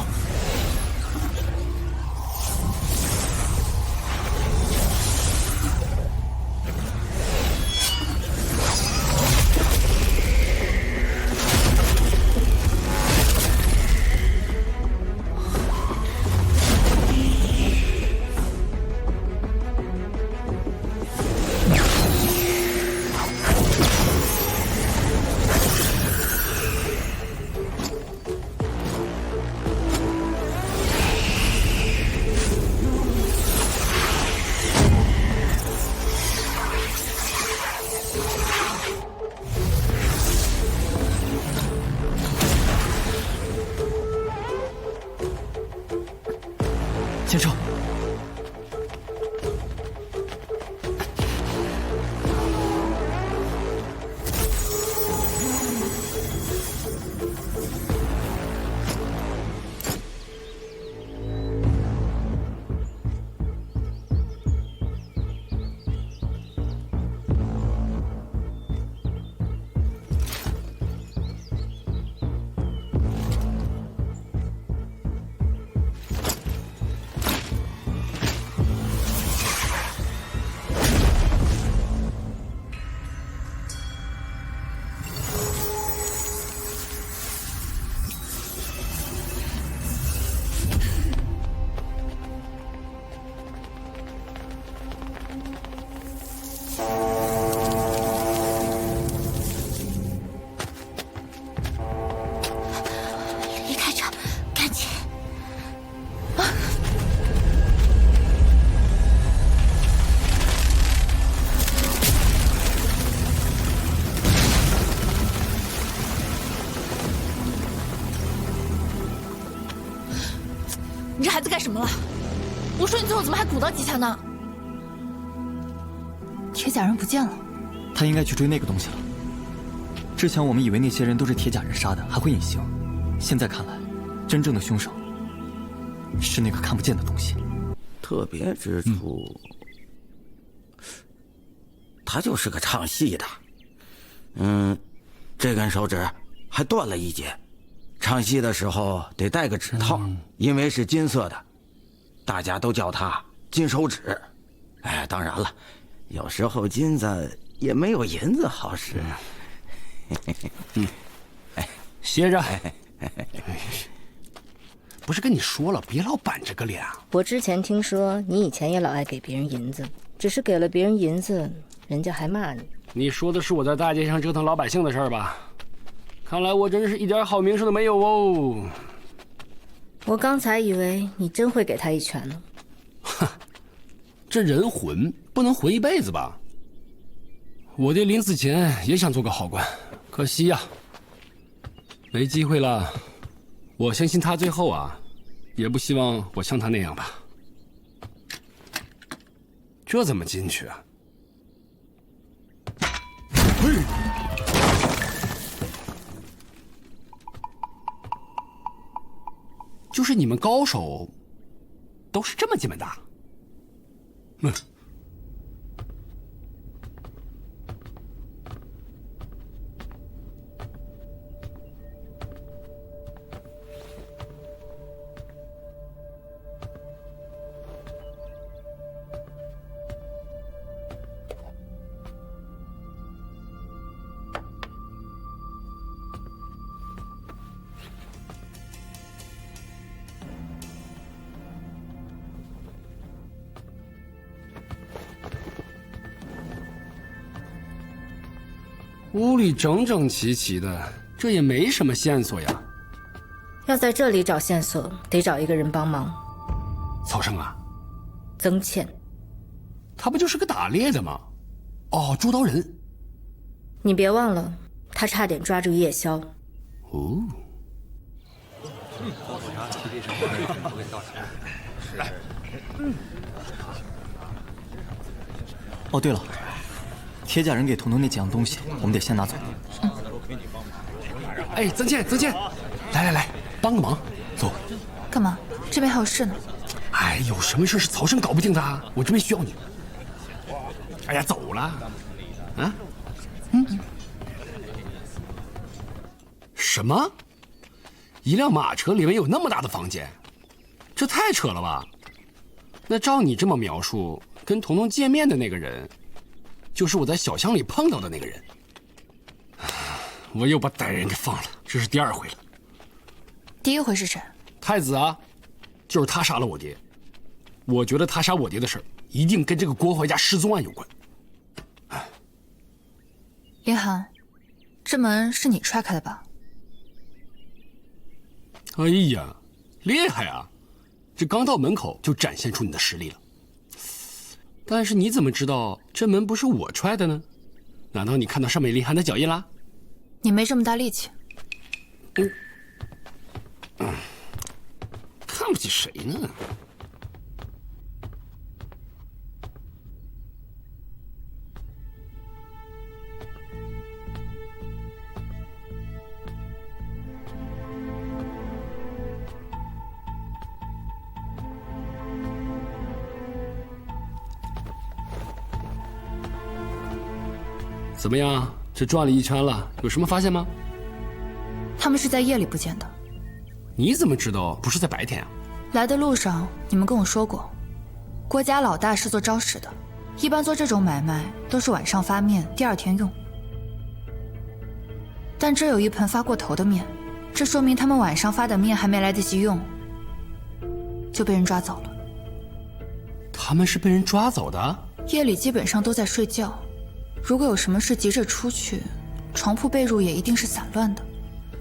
接受。子干什么了？我说你最后怎么还鼓捣几下呢？铁甲人不见了，他应该去追那个东西了。之前我们以为那些人都是铁甲人杀的，还会隐形，现在看来，真正的凶手是那个看不见的东西。特别之处，他就是个唱戏的。这根手指还断了一截，唱戏的时候得戴个指套，因为是金色的，大家都叫他金手指。哎，当然了，有时候金子也没有银子好使。歇着。不是跟你说了，别老板着个脸啊！我之前听说你以前也老爱给别人银子，只是给了别人银子，人家还骂你。你说的是我在大街上折腾老百姓的事儿吧？看来我真是一点好名声都没有哦。我刚才以为你真会给他一拳呢。哼，这人混不能混一辈子吧？我爹临死前也想做个好官，可惜呀，没机会了。我相信他最后啊，也不希望我像他那样吧。这怎么进去啊？嘿！就是你们高手，都是这么这么大。屋里整整齐齐的，这也没什么线索呀。要在这里找线索，得找一个人帮忙。曹生啊，曾倩，他不就是个打猎的吗？哦，捉刀人。你别忘了，他差点抓住叶宵。哦。哦，对了。铁甲人给彤彤那几样东西，我们得先拿走。哎，曾倩，来，帮个忙，走。干嘛？这边还有事呢。哎，有什么事是曹生搞不定的？我这边需要你。哎呀，走了。啊？什么？一辆马车里面有那么大的房间？这太扯了吧？那照你这么描述，跟彤彤见面的那个人，就是我在小巷里碰到的那个人。我又把歹人给放了，这是第2回了。第1回是谁？太子啊，就是他杀了我爹。我觉得他杀我爹的事儿，一定跟这个郭怀家失踪案有关。林寒，这门是你踹开的吧？哎呀，厉害啊！这刚到门口就展现出你的实力了。但是你怎么知道这门不是我踹的呢？难道你看到上面林寒的脚印啦？你没这么大力气。看不起谁呢？怎么样？这转了一圈了，有什么发现吗？他们是在夜里不见的。你怎么知道不是在白天啊？来的路上你们跟我说过，郭家老大是做招食的，一般做这种买卖都是晚上发面，第2天用。但这有一盆发过头的面，这说明他们晚上发的面还没来得及用，就被人抓走了。他们是被人抓走的？夜里基本上都在睡觉。如果有什么事急着出去，床铺被褥也一定是散乱的。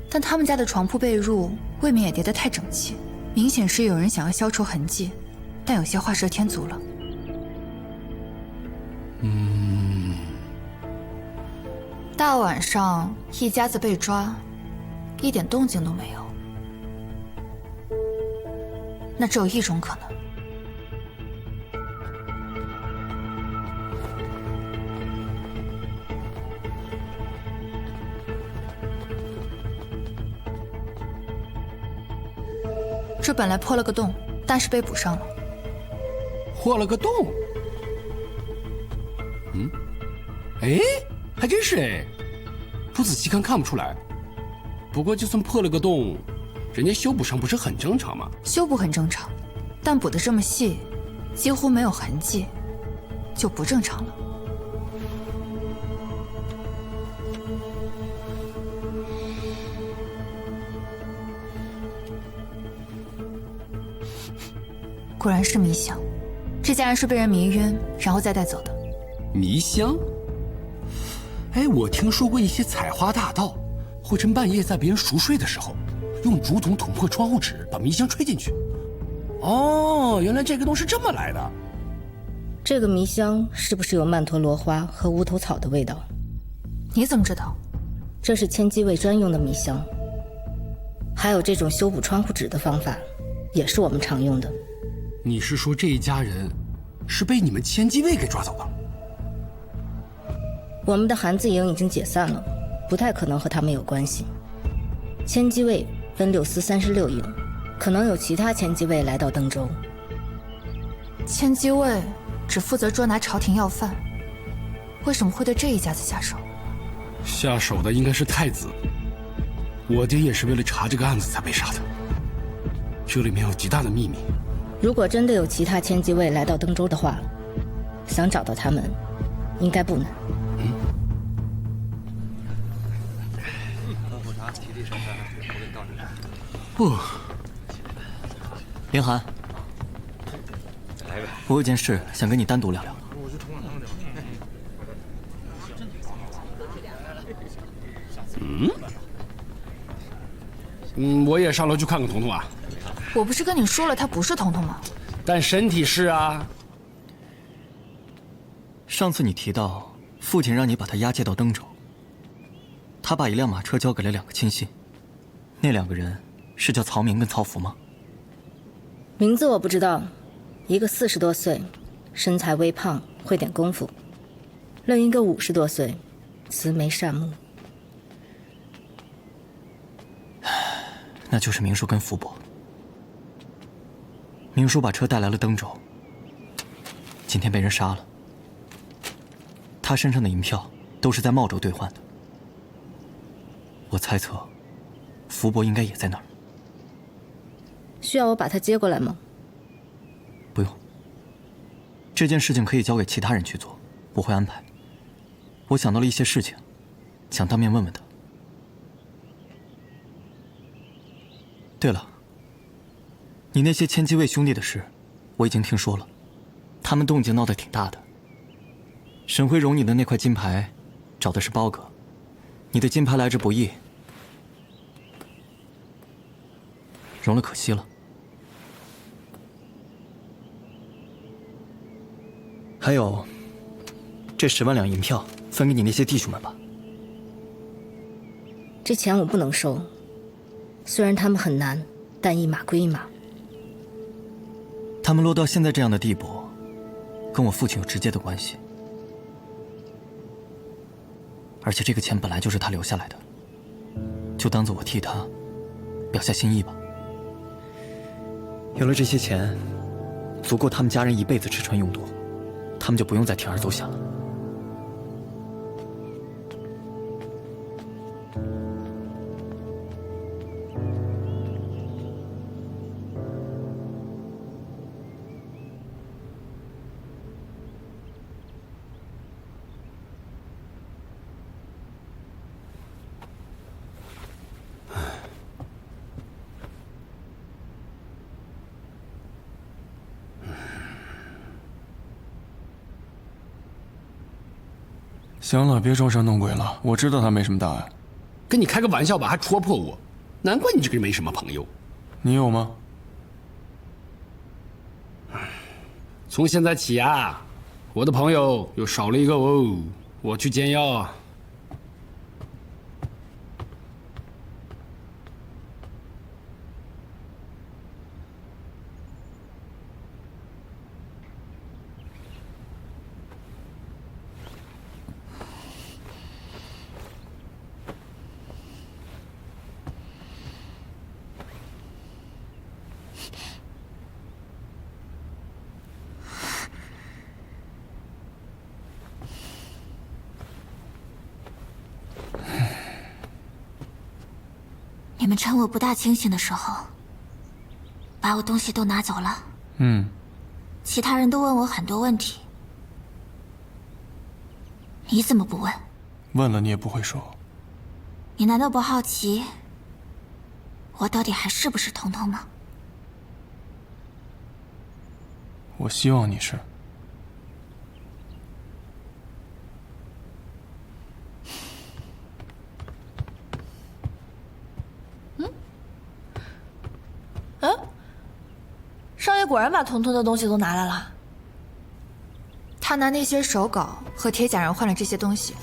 但他们家的床铺被褥未免也叠得太整齐，明显是有人想要消除痕迹，但有些画蛇添足了。大晚上一家子被抓，一点动静都没有。那只有一种可能。这本来破了个洞，但是被补上了。破了个洞？哎，还真是哎，不仔细看看不出来。不过就算破了个洞，人家修补上不是很正常吗？修补很正常，但补得这么细，几乎没有痕迹，就不正常了。果然是迷香，这家人是被人迷晕，然后再带走的。迷香？哎，我听说过一些采花大盗会趁半夜在别人熟睡的时候，用竹筒捅破窗户纸，把迷香吹进去。哦，原来这个洞是这么来的。这个迷香是不是有曼陀罗花和乌头草的味道？你怎么知道？这是千机卫专用的迷香。还有这种修补窗户纸的方法，也是我们常用的。你是说这一家人是被你们千机卫给抓走的？我们的韩字营已经解散了，不太可能和他们有关系。千机卫分6司36营，可能有其他千机卫来到登州。千机卫只负责捉拿朝廷要犯，为什么会对这一家子下手？下手的应该是太子，我爹也是为了查这个案子才被杀的。这里面有极大的秘密。如果真的有其他千机卫来到登州的话，想找到他们，应该不难。不，凌寒，我有件事想跟你单独聊聊。我也上楼去看看彤彤啊。我不是跟你说了，他不是彤彤吗？但身体是啊。上次你提到父亲让你把他押解到登州，他把一辆马车交给了2个亲信，那2个人是叫曹明跟曹福吗？名字我不知道，一个40多岁，身材微胖，会点功夫；另一个50多岁，慈眉善目。那就是明叔跟福伯。明叔把车带来了登州，今天被人杀了。他身上的银票都是在茂州兑换的，我猜测福伯应该也在那儿。需要我把他接过来吗？不用，这件事情可以交给其他人去做，我会安排。我想到了一些事情，想当面问问他。对了，你那些千机卫兄弟的事，我已经听说了，他们动静闹得挺大的。沈辉荣你的那块金牌，找的是包哥，你的金牌来之不易，荣了可惜了。还有，这10万两银票分给你那些弟兄们吧。这钱我不能收，虽然他们很难，但一码归一码。他们落到现在这样的地步，跟我父亲有直接的关系。而且这个钱本来就是他留下来的，就当做我替他表下心意吧。有了这些钱，足够他们家人一辈子吃穿用度，他们就不用再铤而走险了。行了，别装神弄鬼了。我知道他没什么大碍。跟你开个玩笑吧，还戳破我，难怪你这个人没什么朋友。你有吗？从现在起啊，我的朋友又少了一个哦，我去煎药啊。们趁我不大清醒的时候，把我东西都拿走了。其他人都问我很多问题，你怎么不问？问了你也不会说。你难道不好奇我到底还是不是彤彤吗？我希望你是。少爷果然把彤彤的东西都拿来了。他拿那些手稿和铁甲人换了这些东西，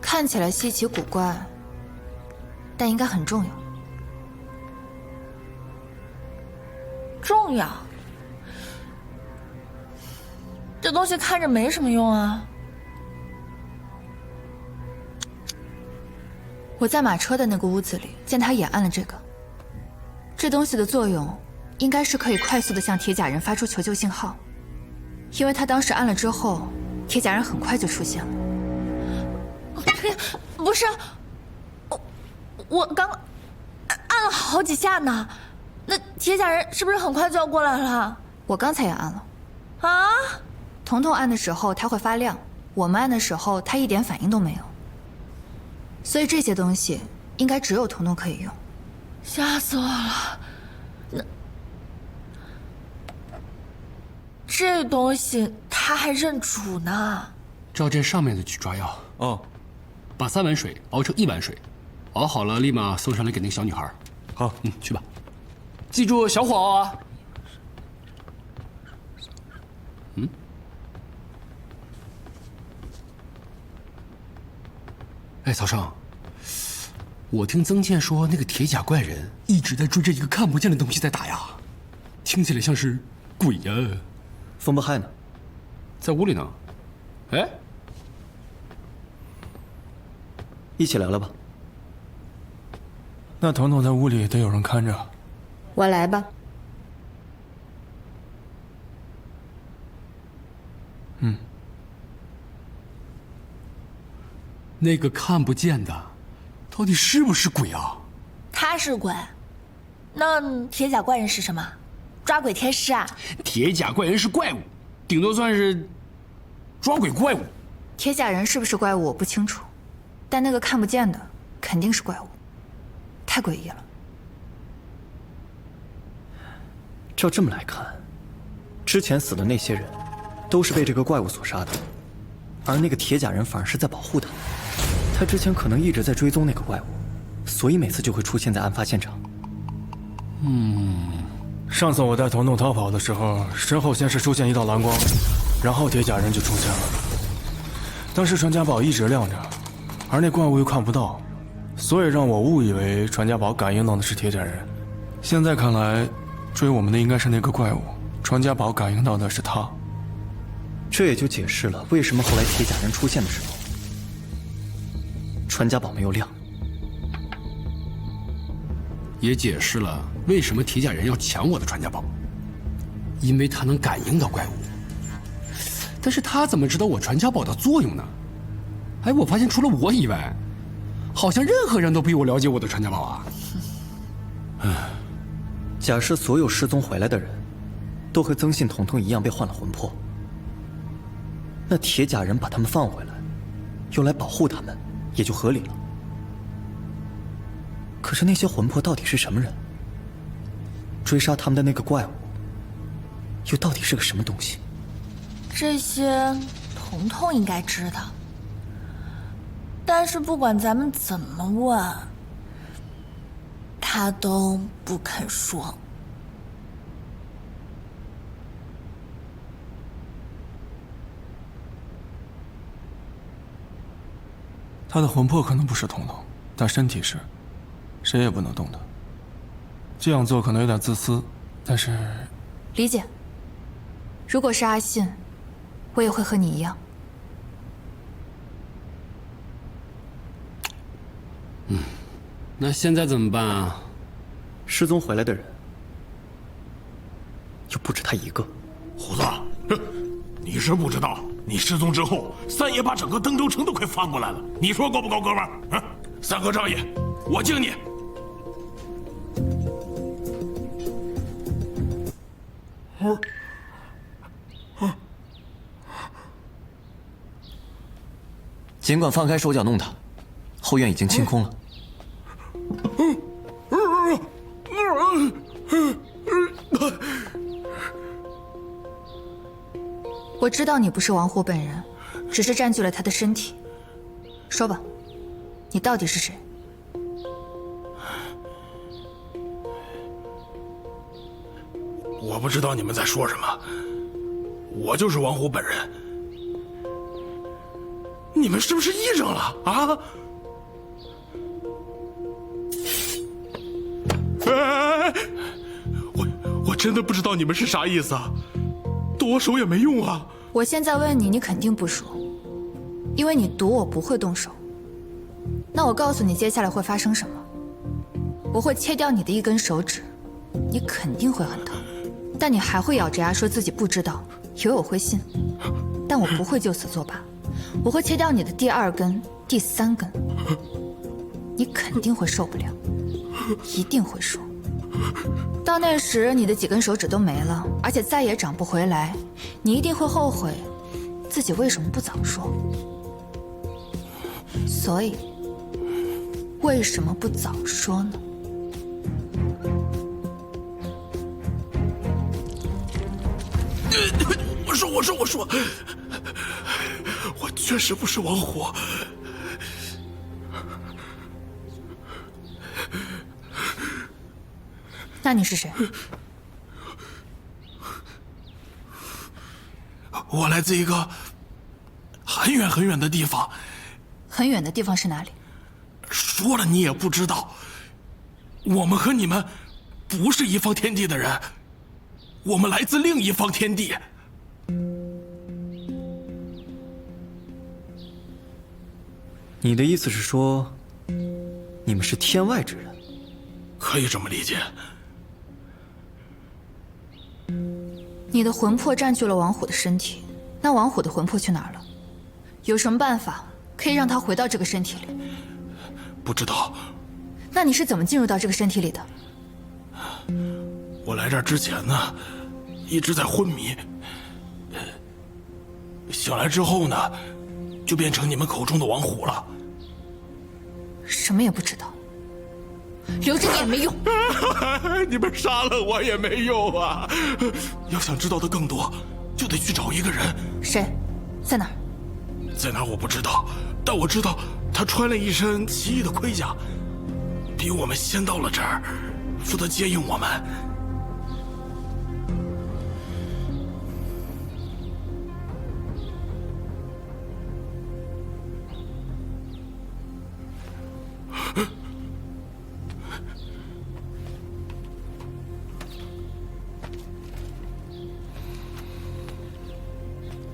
看起来稀奇古怪，但应该很重要。重要？这东西看着没什么用啊。我在马车的那个屋子里见他也按了这个。这东西的作用应该是可以快速的向铁甲人发出求救信号，因为他当时按了之后，铁甲人很快就出现了。不是，我刚按了好几下呢，那铁甲人是不是很快就要过来了？我刚才也按了。啊？彤彤按的时候它会发亮，我们按的时候它一点反应都没有。所以这些东西应该只有彤彤可以用。吓死我了！那这东西他还认主呢？照这上面的去抓药。哦，把3碗水熬成1碗水，熬好了立马送上来给那个小女孩。好，去吧，记住小火熬啊。哎，曹胜，我听曾倩说，那个铁甲怪人一直在追着一个看不见的东西在打呀，听起来像是鬼呀。风不害呢？在屋里呢。哎，一起聊聊吧。那彤彤在屋里得有人看着。我来吧。那个看不见的，到底是不是鬼啊？他是鬼，那铁甲怪人是什么？抓鬼贴尸啊？铁甲怪人是怪物，顶多算是抓鬼怪物。铁甲人是不是怪物我不清楚，但那个看不见的肯定是怪物，太诡异了。照这么来看，之前死的那些人，都是被这个怪物所杀的，而那个铁甲人反而是在保护他。他之前可能一直在追踪那个怪物，所以每次就会出现在案发现场。上次我带彤彤逃跑的时候，身后先是出现一道蓝光，然后铁甲人就出现了。当时传家宝一直亮着，而那怪物又看不到，所以让我误以为传家宝感应到的是铁甲人。现在看来，追我们的应该是那个怪物，传家宝感应到的是他。这也就解释了为什么后来铁甲人出现的时候，传家宝没有亮，也解释了为什么铁甲人要抢我的传家宝，因为他能感应到怪物。但是他怎么知道我传家宝的作用呢？哎，我发现除了我以外，好像任何人都比我了解我的传家宝啊。假设所有失踪回来的人，都和曾信、彤彤一样被换了魂魄，那铁甲人把他们放回来，用来保护他们，也就合理了。可是那些魂魄到底是什么人？追杀他们的那个怪物，又到底是个什么东西？这些彤彤应该知道，但是不管咱们怎么问，他都不肯说。他的魂魄可能不是彤彤，但身体是，谁也不能动的。这样做可能有点自私，但是……理解。如果是阿信，我也会和你一样。那现在怎么办啊？失踪回来的人，又不止他一个。虎子，你是不知道，你失踪之后，三爷把整个登州城都快翻过来了，你说够不够，哥们儿？啊，三哥仗义，我敬你。尽管放开手脚弄他，后院已经清空了。我知道你不是王虎本人，只是占据了他的身体。说吧，你到底是谁？我不知道你们在说什么，我就是王虎本人。你们是不是癔症了啊？哎，我真的不知道你们是啥意思啊！剁我手也没用啊！我现在问你，你肯定不说，因为你赌我不会动手。那我告诉你接下来会发生什么，我会切掉你的一根手指，你肯定会很疼，但你还会咬着牙说自己不知道，以为我会信。但我不会就此作罢，我会切掉你的第2根、第3根，你肯定会受不了，一定会说。到那时，你的几根手指都没了，而且再也长不回来，你一定会后悔自己为什么不早说。所以，为什么不早说呢？我说，我确实不是王虎。那你是谁？我来自一个很远很远的地方。很远的地方是哪里？说了你也不知道。我们和你们不是一方天地的人，我们来自另一方天地。你的意思是说，你们是天外之人？可以这么理解。你的魂魄占据了王虎的身体，那王虎的魂魄去哪儿了？有什么办法可以让他回到这个身体里？不知道。那你是怎么进入到这个身体里的？我来这儿之前呢，一直在昏迷。醒来之后呢，就变成你们口中的王虎了。什么也不知道，留着你也没用。你们杀了我也没用啊！要想知道的更多，就得去找一个人。谁？在哪儿？在哪儿我不知道，但我知道他穿了一身奇异的盔甲，比我们先到了这儿，负责接应我们。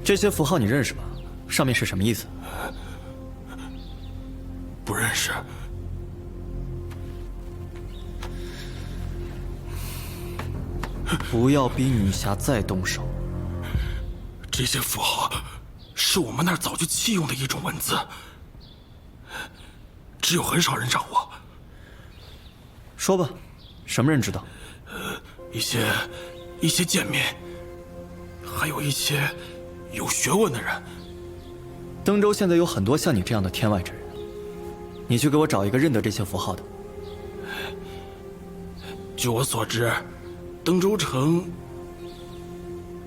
这些符号你认识吗？上面是什么意思？不认识。不要逼女侠再动手。这些符号是我们那儿早就弃用的一种文字，只有很少人掌握。说吧，什么人知道？一些贱民，还有一些有学问的人。登州现在有很多像你这样的天外之人，你去给我找一个认得这些符号的。据我所知，登州城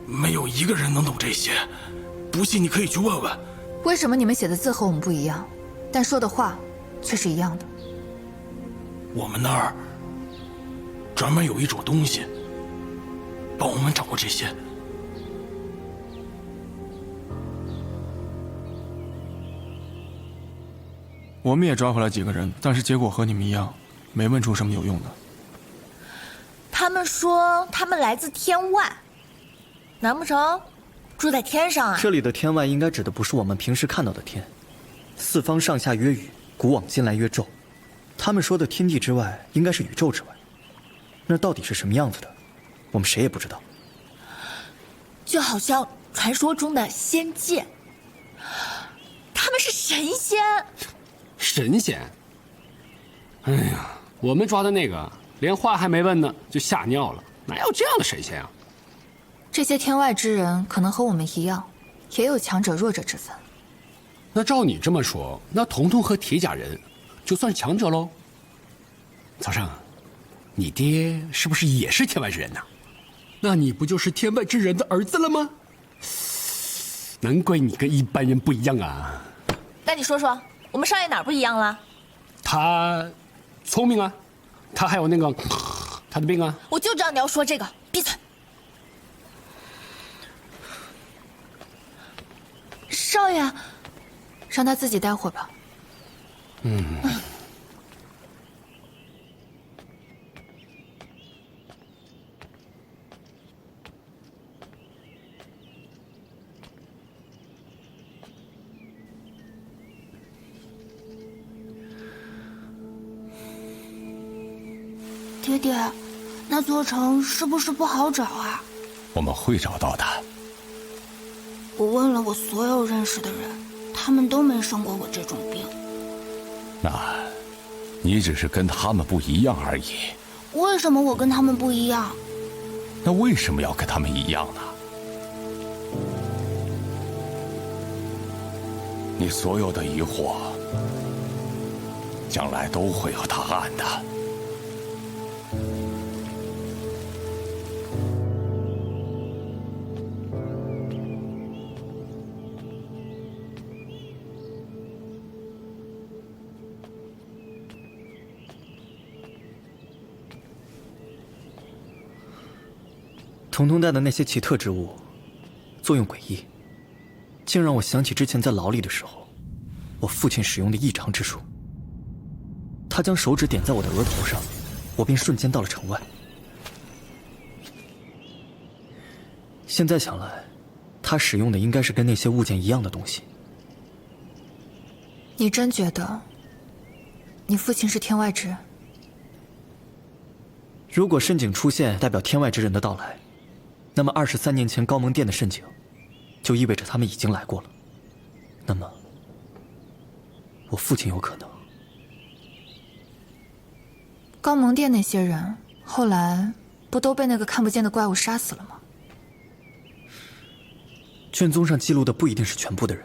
没有一个人能懂这些，不信你可以去问问。为什么你们写的字和我们不一样，但说的话却是一样的？我们那儿专门有一种东西，帮我们掌握这些。我们也抓回来几个人，但是结果和你们一样，没问出什么有用的。他们说他们来自天外，难不成住在天上啊？这里的天外应该指的不是我们平时看到的天，四方上下曰宇，古往今来曰宙。他们说的天地之外，应该是宇宙之外。那到底是什么样子的，我们谁也不知道。就好像传说中的仙界，神仙。神仙？哎呀，我们抓的那个连话还没问呢，就吓尿了，哪有这样的神仙啊？这些天外之人可能和我们一样，也有强者弱者之分。那照你这么说，那彤彤和铁甲人就算是强者喽？曹胜，你爹是不是也是天外之人呐？那你不就是天外之人的儿子了吗？难怪你跟一般人不一样啊！那你说说，我们少爷哪儿不一样了？他聪明啊，他还有那个他的病啊。我就知道你要说这个，闭嘴！少爷，让他自己待会儿吧。爹爹，那座城是不是不好找啊？我们会找到的。我问了我所有认识的人，他们都没生过我这种病。那，你只是跟他们不一样而已。为什么我跟他们不一样？那为什么要跟他们一样呢？你所有的疑惑，将来都会有答案的。彤彤带的那些奇特之物，作用诡异，竟让我想起之前在牢里的时候，我父亲使用的异常之术。他将手指点在我的额头上，我便瞬间到了城外。现在想来，他使用的应该是跟那些物件一样的东西。你真觉得你父亲是天外之人？如果蜃景出现代表天外之人的到来，那么23年前高蒙殿的蜃景，就意味着他们已经来过了。那么，我父亲有可能。高蒙殿那些人后来不都被那个看不见的怪物杀死了吗？卷宗上记录的不一定是全部的人。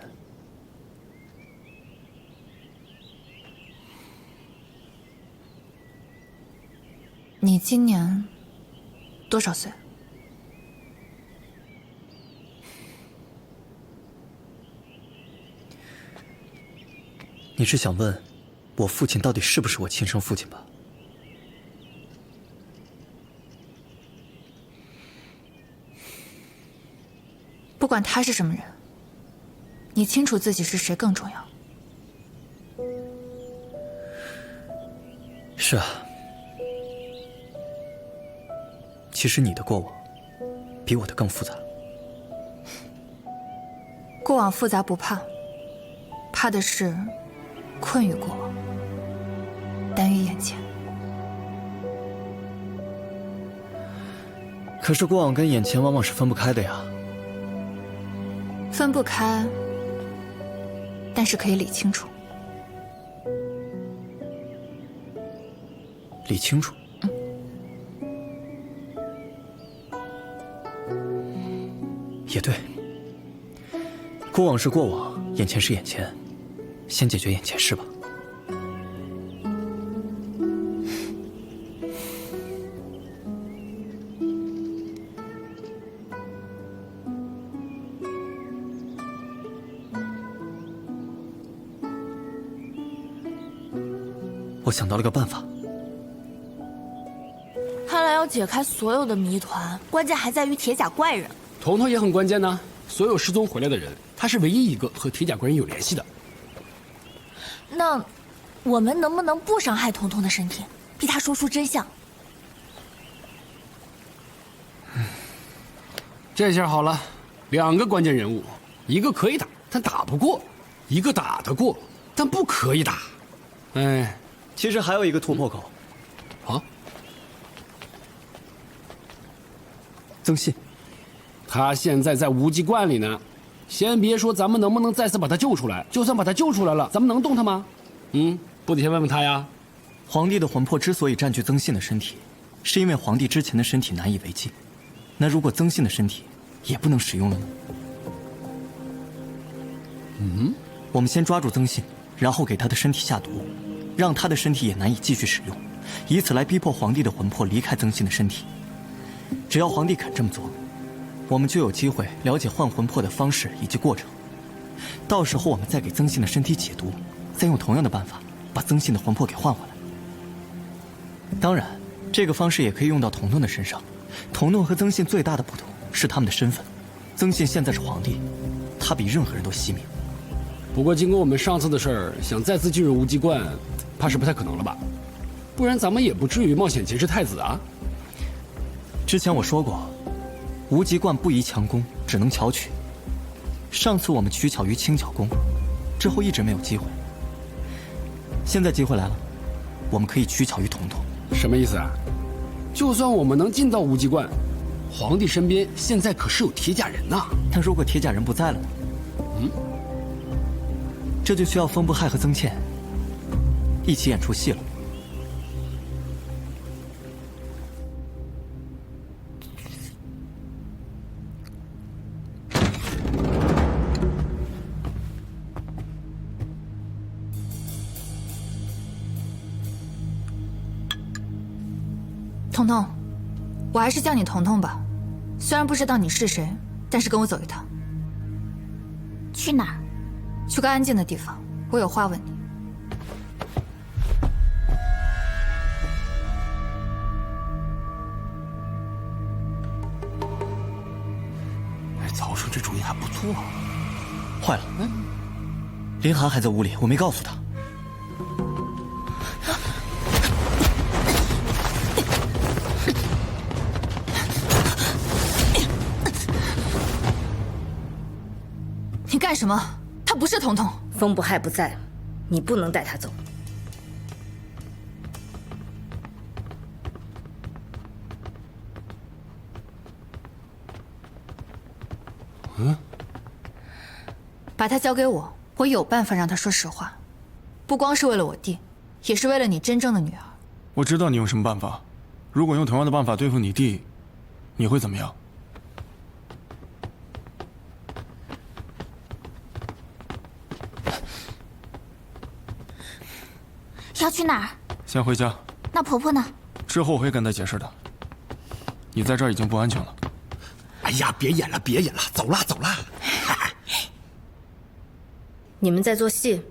你今年多少岁？你是想问，我父亲到底是不是我亲生父亲吧？不管他是什么人，你清楚自己是谁更重要。是啊，其实你的过往比我的更复杂。过往复杂不怕，怕的是困于过往，耽于眼前。可是过往跟眼前往往是分不开的呀。分不开，但是可以理清楚。理清楚。也对，过往是过往，眼前是眼前，先解决眼前事吧。我想到了个办法。看来要解开所有的谜团，关键还在于铁甲怪人。彤彤也很关键呢。所有失踪回来的人，他是唯一一个和铁甲怪人有联系的。那我们能不能不伤害彤彤的身体，逼他说出真相？这下好了，2个关键人物，一个可以打但打不过，一个打得过但不可以打。哎，其实还有一个突破口。啊？曾信，他现在在无极观里呢，先别说咱们能不能再次把他救出来，就算把他救出来了，咱们能动他吗？不得先问问他呀。皇帝的魂魄之所以占据曾信的身体，是因为皇帝之前的身体难以为继。那如果曾信的身体也不能使用了呢？我们先抓住曾信，然后给他的身体下毒，让他的身体也难以继续使用，以此来逼迫皇帝的魂魄离开曾信的身体。只要皇帝肯这么做，我们就有机会了解换魂魄的方式以及过程。到时候我们再给曾信的身体解毒，再用同样的办法把曾信的魂魄给换回来。当然，这个方式也可以用到童童的身上。童童和曾信最大的不同是他们的身份，曾信现在是皇帝，他比任何人都惜命。不过经过我们上次的事儿，想再次进入无极观，怕是不太可能了吧？不然咱们也不至于冒险劫持太子啊。之前我说过，无极观不宜强攻，只能巧取。上次我们取巧于轻巧宫，之后一直没有机会。现在机会来了，我们可以取巧于童童。什么意思啊？就算我们能进到无极观，皇帝身边现在可是有铁甲人呐。但如果铁甲人不在了呢？这就需要风不害和曾倩一起演出戏了。童童，我还是叫你童童吧。虽然不知道你是谁，但是跟我走一趟。去哪儿？去个安静的地方，我有话问你。曹叔这主意还不错。坏了，林寒还在屋里，我没告诉他。你干什么？他不是童童。风不害不在，你不能带他走。把他交给我，我有办法让他说实话，不光是为了我弟，也是为了你真正的女儿。我知道你用什么办法，如果用同样的办法对付你弟，你会怎么样？要去哪儿？先回家。那婆婆呢？之后我会跟她解释的。你在这儿已经不安全了。哎呀，别演了，别演了，走了，走了。你们在做戏？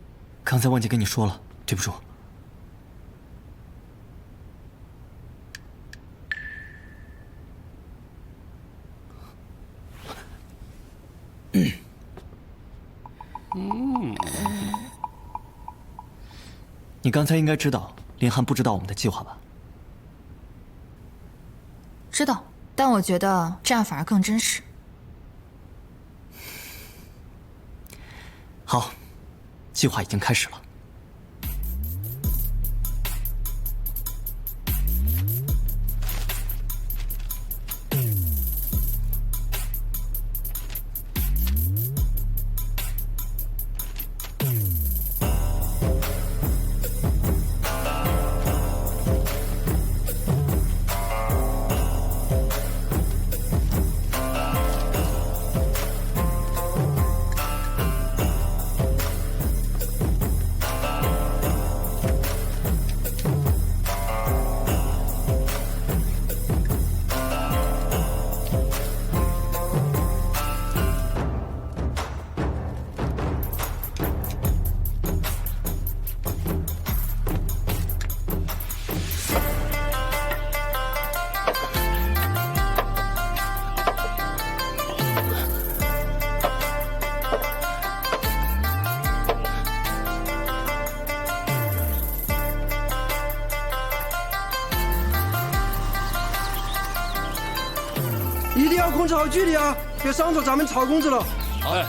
刚才忘记跟你说了，对不住。你刚才应该知道林寒不知道我们的计划吧？知道，但我觉得这样反而更真实。好，计划已经开始了。一定要控制好距离啊，别伤着咱们曹公子了。哎，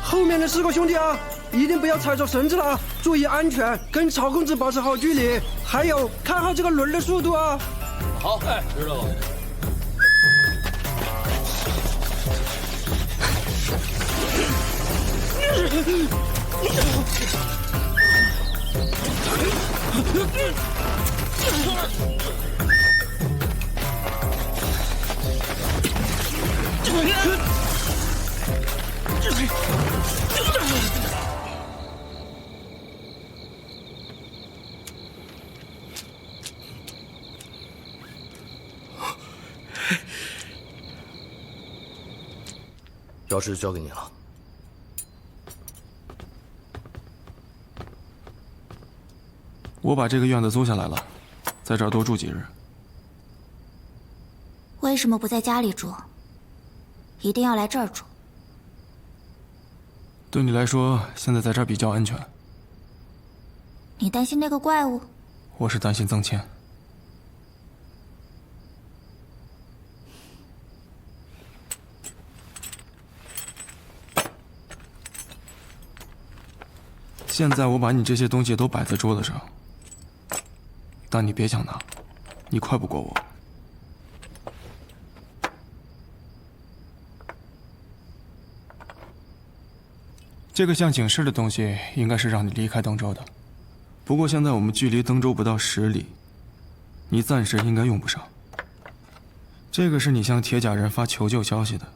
后面的4个兄弟啊，一定不要踩着绳子了啊，注意安全，跟曹公子保持好距离。还有，看好这个轮的速度啊。好，哎，知道了。钥匙交给你了。我把这个院子租下来了，在这儿多住几日。为什么不在家里住？一定要来这儿住？对你来说，现在在这儿比较安全。你担心那个怪物？我是担心曾谦。现在我把你这些东西都摆在桌子上，但你别想拿，你快不过我。这个像警示的东西，应该是让你离开登州的。不过现在我们距离登州不到10里，你暂时应该用不上。这个是你向铁甲人发求救消息的，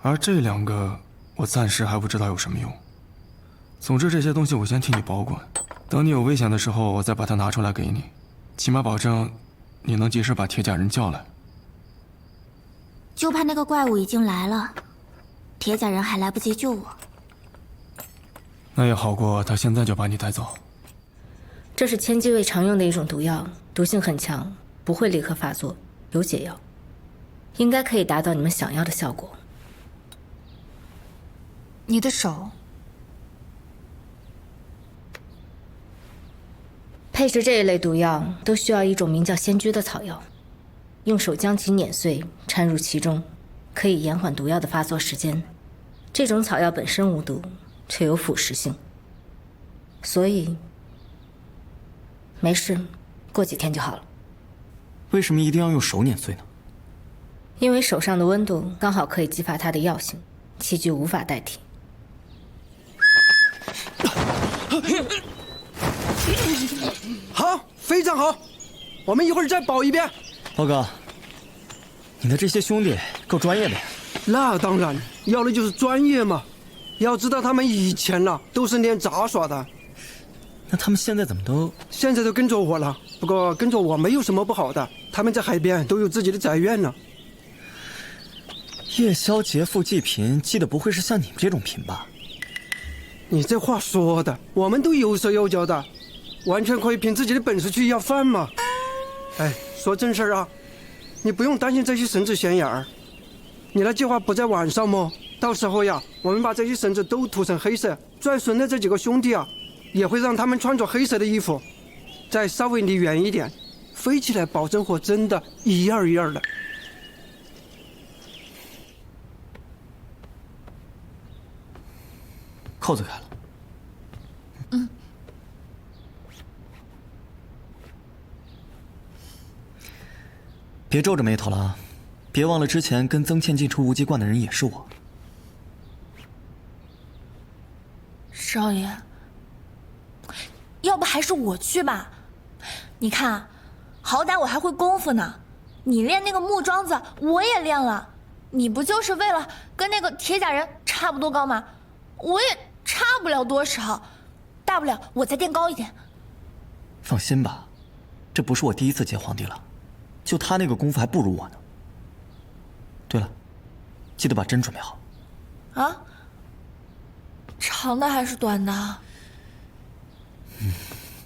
而这2个。我暂时还不知道有什么用。总之，这些东西我先替你保管，等你有危险的时候，我再把它拿出来给你，起码保证你能及时把铁甲人叫来。就怕那个怪物已经来了，铁甲人还来不及救我。那也好过他现在就把你带走。这是千机卫常用的一种毒药，毒性很强，不会立刻发作，有解药，应该可以达到你们想要的效果。你的手配置这一类毒药都需要一种名叫仙居的草药，用手将其碾碎，掺入其中，可以延缓毒药的发作时间。这种草药本身无毒，却有腐蚀性，所以没事，过几天就好了。为什么一定要用手碾碎呢？因为手上的温度刚好可以激发它的药性，器具无法代替。好，非常好，我们一会儿再保一遍。报告，你的这些兄弟够专业的呀。那当然，要的就是专业嘛。要知道他们以前都是练杂耍的。那他们现在怎么都……现在都跟着我了。不过跟着我没有什么不好的，他们在海边都有自己的宅院呢。夜宵劫富济贫，记得不会是像你们这种贫吧？你这话说的，我们都有手有脚的，完全可以凭自己的本事去要饭嘛。哎，说正事啊，你不用担心这些绳子显眼儿。你的计划不在晚上吗？到时候呀，我们把这些绳子都涂成黑色，拽绳的这几个兄弟啊，也会让他们穿着黑色的衣服，再稍微离远一点，飞起来保证和真的一样一样的。扣子开了。嗯。别皱着眉头了啊！别忘了之前跟曾倩进出无极观的人也是我。少爷，要不还是我去吧？你看，好歹我还会功夫呢。你练那个木桩子，我也练了。你不就是为了跟那个铁甲人差不多高吗？我也差不了多少，大不了我再垫高一点。放心吧，这不是我第一次见皇帝了，就他那个功夫还不如我呢。对了，记得把针准备好。啊？长的还是短的？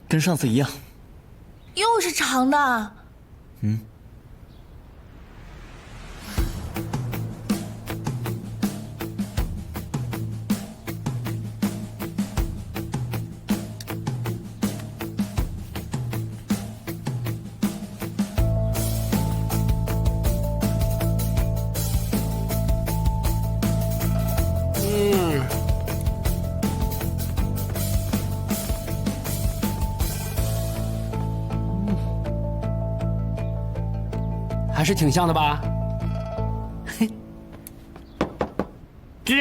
跟上次一样。又是长的。嗯。还是挺像的吧？进。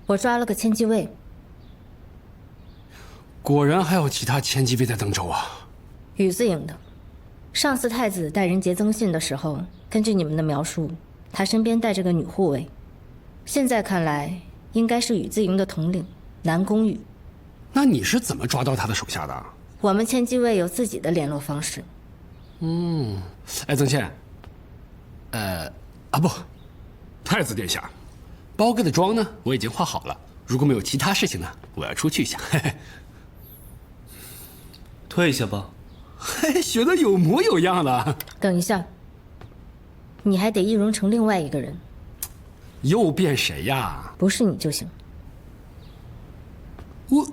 我抓了个千机卫。果然还有其他千机卫在登州啊！雨字营的。上次太子带人劫曾信的时候，根据你们的描述，他身边带着个女护卫。现在看来，应该是雨字营的统领南宫羽。那你是怎么抓到他的手下的？我们千机卫有自己的联络方式。哎，曾宪，不，太子殿下，包哥的妆呢，我已经化好了。如果没有其他事情呢，我要出去一下。嘿嘿，退下吧。嘿，学得有模有样的。等一下，你还得易容成另外一个人。又变谁呀？不是你就行。我。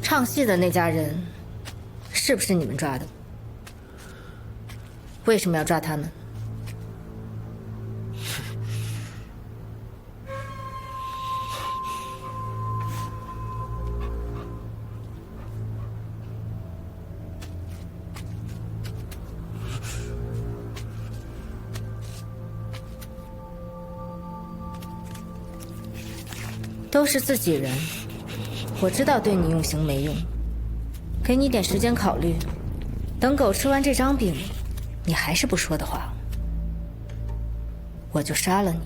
唱戏的那家人，是不是你们抓的？为什么要抓他们？都是自己人。我知道对你用刑没用，给你点时间考虑。等狗吃完这张饼，你还是不说的话，我就杀了你。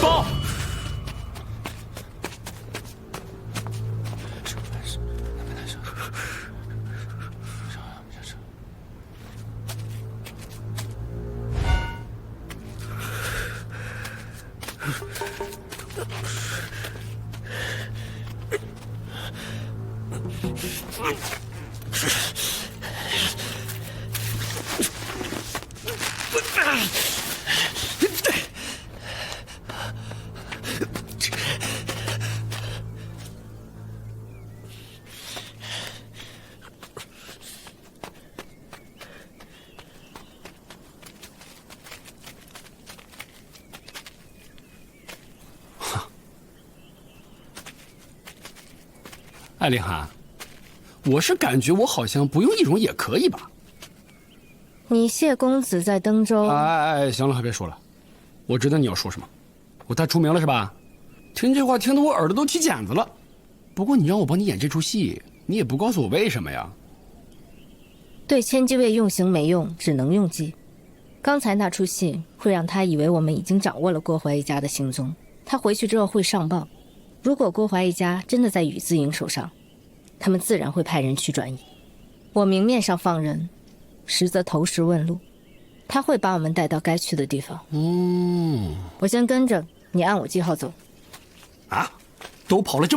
报！艾凌寒，我是感觉我好像不用易容也可以吧？你谢公子在登州……哎，行了，别说了，我知道你要说什么，我太出名了是吧？听这话听得我耳朵都起茧子了。不过你让我帮你演这出戏，你也不告诉我为什么呀？对千机卫用刑没用，只能用计。刚才那出戏会让他以为我们已经掌握了郭淮一家的行踪，他回去之后会上报。如果郭淮一家真的在雨字营手上，他们自然会派人去转移。我明面上放人，实则投石问路，他会把我们带到该去的地方。我先跟着你，按我记号走。啊，都跑了这